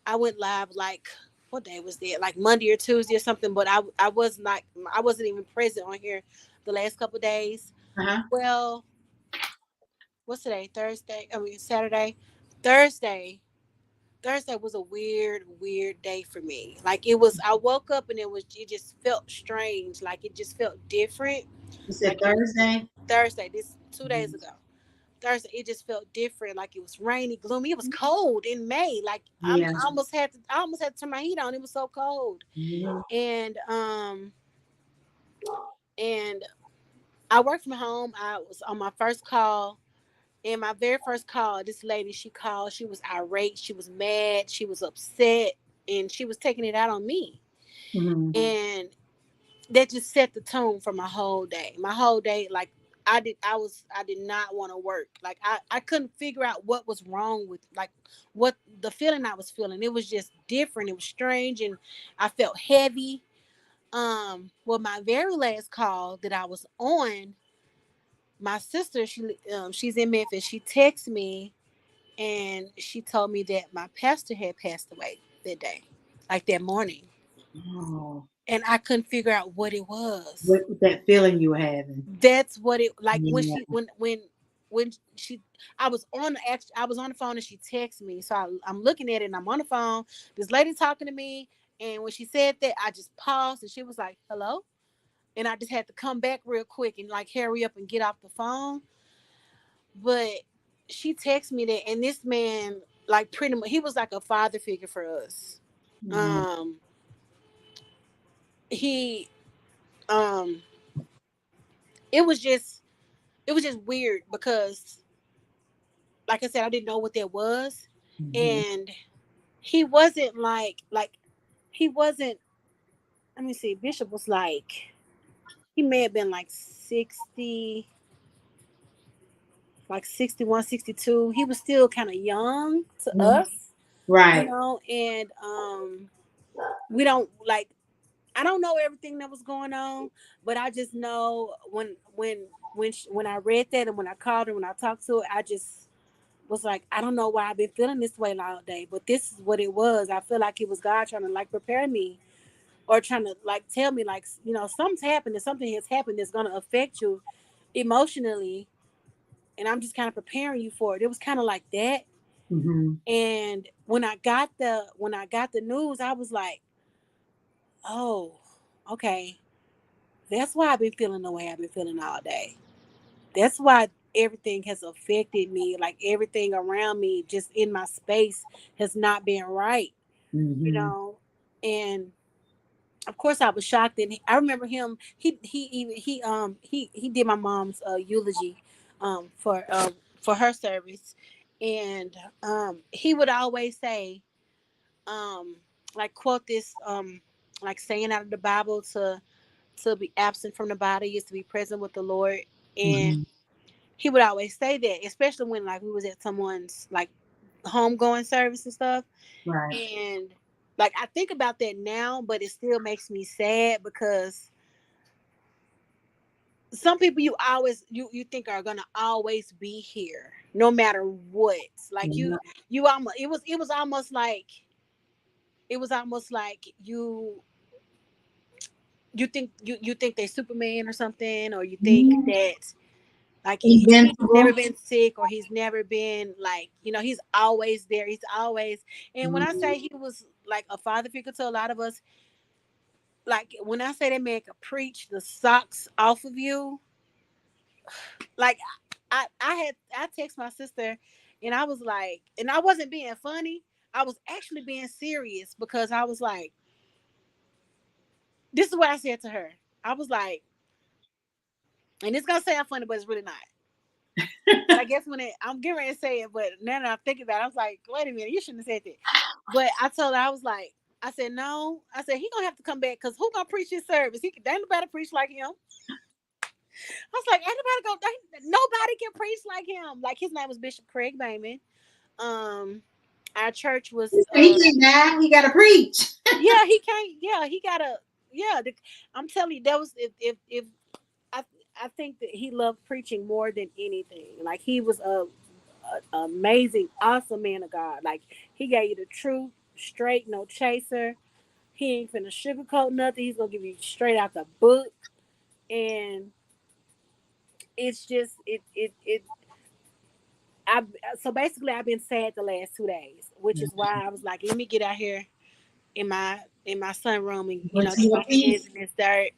I went live like what day was that? Like Monday or Tuesday or something, but I wasn't even present on here the last couple of days. Uh-huh. Well, what's today? Thursday. I mean Saturday. Thursday. Thursday was a weird day for me. Like it was, I woke up and it just felt strange. Like it just felt different. You said Like it was Thursday? Thursday, this 2 days Mhm. ago. Thursday, it just felt different. Like it was rainy, gloomy. It was cold in May. Like Yeah. I almost had to turn my heat on. It was so cold. Mhm. And I worked from home. I was on my first call. And my very first call, this lady, she called. She was irate. She was mad. She was upset. And she was taking it out on me. Mhm. And that just set the tone for my whole day. My whole day, like I did not want to work. Like I couldn't figure out what was wrong with, like, what the feeling I was feeling. It was just different. It was strange and I felt heavy. Well, my very last call that I was on, my sister, she's in Memphis. She texted me and she told me that my pastor had passed away that day, like that morning. Oh, And I couldn't figure out what it was. what that feeling you were having? That's what it like when Yeah. she when she I was on the I was on the phone and she texted me. So I'm looking at it and I'm on the phone. This lady talking to me, and when she said that, I just paused and she was like, "Hello," and I just had to come back real quick and like hurry up and get off the phone. But she texted me that, and this man, like, pretty much he was like a father figure for us. Mhm. Um, he um, it was just weird because, like I said, I didn't know what that was, Mhm. and he wasn't he wasn't. Let me see. Bishop was like, he may have been like 60, like 61, 62. He was still kind of young to Mhm. us, Right. and we don't like. I don't know everything that was going on, but I just know when I read that and when I called her, when I talked to her, I just was like, I don't know why I've been feeling this way all day, but this is what it was. I feel like it was God trying to like prepare me or trying to like tell me like, something's happened and something has happened that's going to affect you emotionally. And I'm just kind of preparing you for it. It was kind of like that. Mhm. And when I got the news, I was like, oh, okay. That's why I've been feeling the way I've been feeling all day. That's why everything has affected me. Like everything around me, just in my space, has not been right. You Mhm. know, and of course I was shocked. And I remember him. He did my mom's eulogy, for her service, and he would always say, um, like, quote this, like saying out of the Bible, to be absent from the body is to be present with the Lord. And Mhm. he would always say that, especially when like we was at someone's like homegoing service and stuff. Right. And like I think about that now, but it still makes me sad because some people you think are gonna always be here no matter what. Like Yeah. you almost it was almost like you think they're Superman or something, or you think Mhm. that like he's never Invincible. been sick, or he's never been like, he's always there. He's always. And when I Mhm. say he was like a father figure to a lot of us, like when I say that man could preach the socks off of you, like I text my sister and I was like, and I wasn't being funny. I was actually being serious because I was like, this is what I said to her. I was like, and it's gonna sound funny, but it's really not. But I guess I'm getting ready to say it, but now that I'm thinking about it, I was like, wait a minute, you shouldn't have said that. But I told her, I said, no. I said, he gonna have to come back because who gonna preach his service? Ain't nobody preach like him. I was like, ain't nobody can preach like him. Like his name was Bishop Craig Bayman. Our church was He can't die. He got to preach. yeah, he can't, yeah, he gotta, yeah. I'm telling you, that was if I I think that he loved preaching more than anything. Like he was a amazing, awesome man of God. Like he gave you the truth, straight, no chaser. He ain't finna sugarcoat nothing. He's gonna give you straight out the book, and it's just it. I so basically I've been sad the last 2 days, which is why I was like, let me get out here in my sunroom and get my hands in this dirt.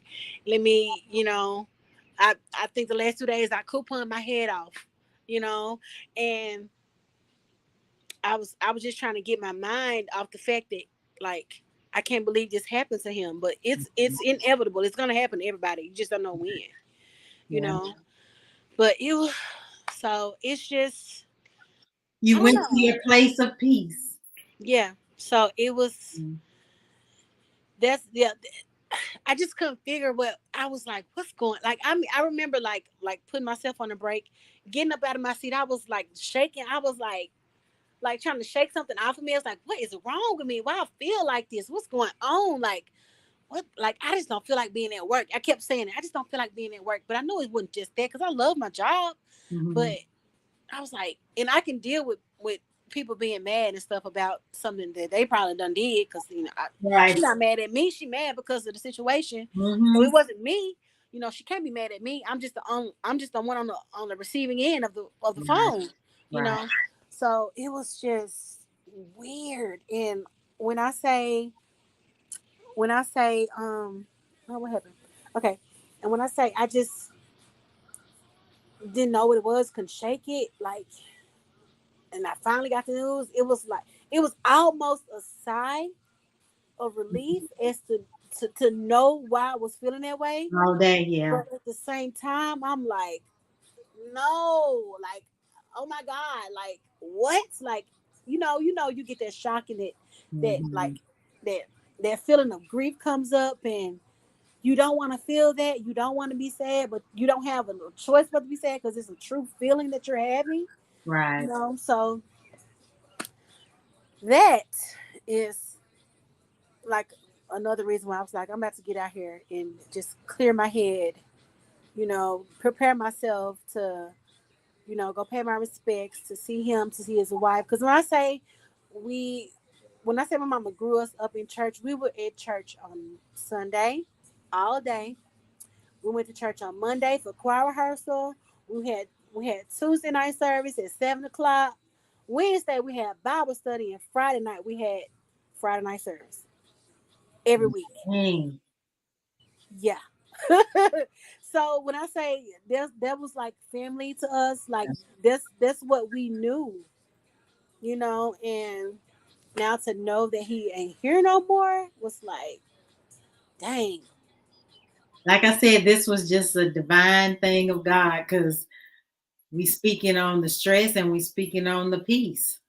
Let me, I think the last 2 days I couponed my head off, and I was just trying to get my mind off the fact that like I can't believe this happened to him, but it's inevitable. It's gonna happen to everybody. You just don't know when, you know. But so it's just You I don't went to know. your place of peace. Yeah. So it was that's yeah. I just couldn't figure what I was like. What's going? Like I remember like putting myself on a break, getting up out of my seat. I was like shaking. I was like trying to shake something off of me. I was like, what is wrong with me? Why I feel like this? What's going on? Like what? Like I just don't feel like being at work. I kept saying it. I just don't feel like being at work. But I know it wasn't just that because I love my job. But I was like, and I can deal with people being mad and stuff about something that they probably done did because she's not mad at me. She mad because of the situation. So it wasn't me. She can't be mad at me. I'm just the one on the receiving end of the phone. You know, so it was just weird. And when I say oh, what happened? Okay, and when I say I just didn't know what it was, couldn't shake it, like. And I finally got the news. It was almost a sigh of relief as to know why I was feeling that way. All day, yeah. But at the same time, I'm like, no, like, oh my God, like what? Like, you get that shock and that like that that feeling of grief comes up and you don't want to feel that. You don't want to be sad, but you don't have a choice but to be sad because it's a true feeling that you're having. Right. So that is like another reason why I was like, I'm about to get out here and just clear my head, prepare myself to, go pay my respects, to see him, to see his wife. Because when I say my mama grew us up in church, we were at church on Sunday all day. We went to church on Monday for choir rehearsal. We had Tuesday night service at 7 o'clock. Wednesday we had Bible study, and Friday night we had Friday night service every week. Yeah. So when I say that was like family to us, like that's what we knew, and now to know that he ain't here no more was like, dang. Like I said, this was just a divine thing of God because we speaking on the stress and we speaking on the peace.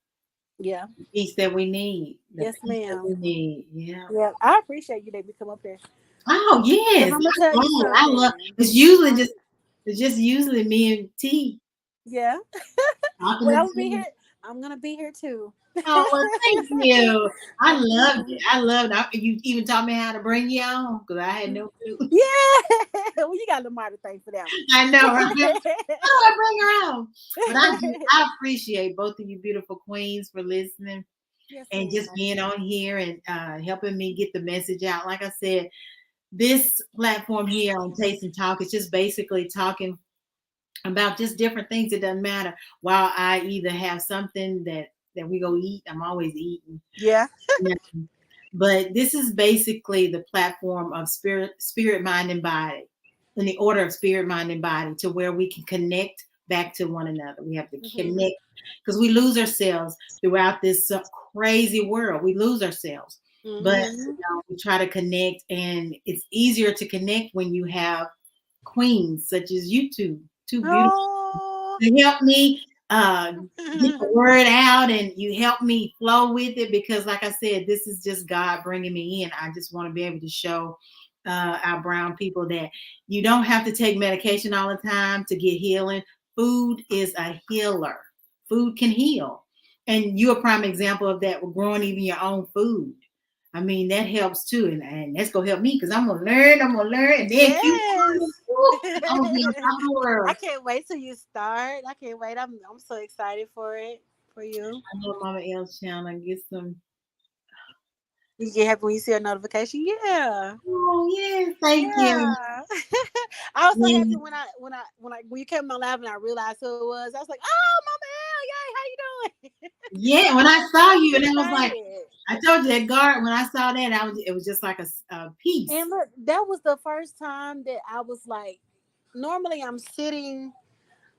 Yeah. The peace that we need. Yes, ma'am. We need. Yeah. Yeah. I appreciate you that we come up there. Oh yes. I'm gonna tell you something. I love it's just usually me and T. Yeah. Well, I'm gonna be here too. Oh, well, thank you. I loved it. You even taught me how to bring you on because I had no clue. Yeah. Well, you got Lamar to thank for that one. I know, right? I bring her on. But I appreciate both of you beautiful queens for listening and just being on here and helping me get the message out. Like I said, this platform here on Taste and Talk is just basically talking about just different things. It doesn't matter. While I either have something that we go eat, I'm always eating. Yeah. But this is basically the platform of spirit, mind, and body, in the order of spirit, mind, and body, to where we can connect back to one another. We have to connect because we lose ourselves throughout this crazy world. We lose ourselves, but we try to connect, and it's easier to connect when you have queens such as you two beautiful to help me get the word out, and you help me flow with it, because like I said, this is just God bringing me in. I just want to be able to show our brown people that you don't have to take medication all the time to get healing. Food is a healer. Food can heal. And you're a prime example of that with growing even your own food. I mean, that helps too. And that's going to help me, because I'm going to learn. And then keep Yes. I'm going to be on top of the I world. can't wait till you start. I can't wait. I'm so excited for it, for you. I know Mama L's channel, get some. You get happy when you see a notification. Yeah. Oh, yes. Thank you. Yeah. I was so happy And, when you came on my live and I realized who it was. I was like, "Oh, Mama L, yay, how you doing?" yeah, when I saw I you, was and I was like, excited. I told you that guard, when I saw that, it was just like a piece. And look, that was the first time that I was like, normally I'm sitting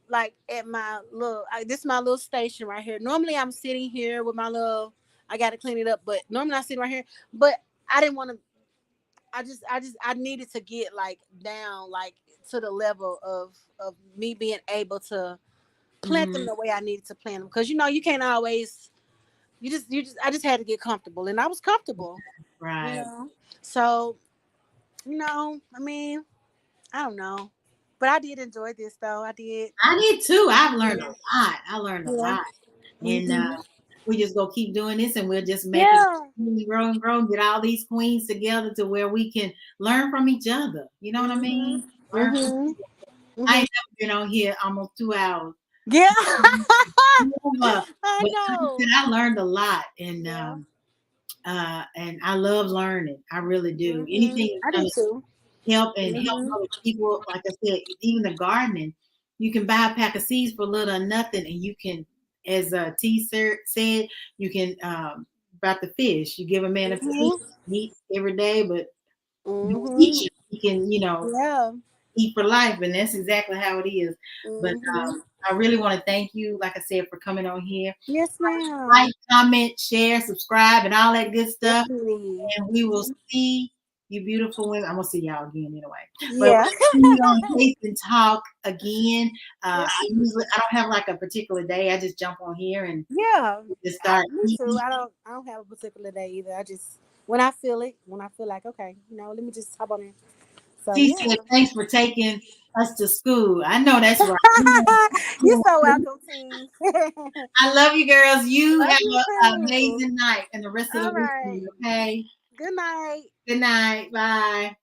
like at my little, this is my little station right here. Normally I'm sitting here with my little, I got to clean it up, but normally I sit right here. But I didn't want to. I needed to get like down like to the level of me being able to plant them Mhm. the way I needed to plant them, because you can't always you just I just had to get comfortable, and I was comfortable, you Right. know. So I mean, I don't know, but I did enjoy this though. I did. I did too. I've learned a Yeah. lot. I learned a Yeah. lot. And Mhm. we just go keep doing this, and we'll just make it Yeah. grow and grow, and get all these queens together to where we can learn from each other. You know what I Mhm. mean? Learn from Mhm. I Mhm. ain't never been on here almost 2 hours. Yeah. But I like I said, know. I learned a lot, Yeah. and I love learning. I really do. Mhm. Anything I that's do gonna too. help Mhm. other people. Like I said, even the gardening, you can buy a pack of seeds for little or nothing, and you can, as said, you can about the fish. You give a man a fish, Mhm. he eat every day, but you teach Mhm. him. He can, Yeah. eat for life, and that's exactly how it is. But Mhm. I really want to thank you, like I said, for coming on here. Yes, Like, ma'am. comment, share, subscribe, and all that good stuff. Definitely. And we will see you beautiful women. I'm gonna see y'all again anyway. But Yeah. we'll see you on Taste and Talk again. Yes. I don't have like a particular day. I just jump on here and Yeah. just start Me too. eating. I don't have a particular day either. I just when I feel it, when I feel like okay, let me just hop on in. So She yeah. said, "Thanks for taking us to school." I know that's right. You're so welcome, team. I love you, girls. You Love have you an too. amazing night and the rest of the All right. weekend. Okay. Good night. Good night. Bye.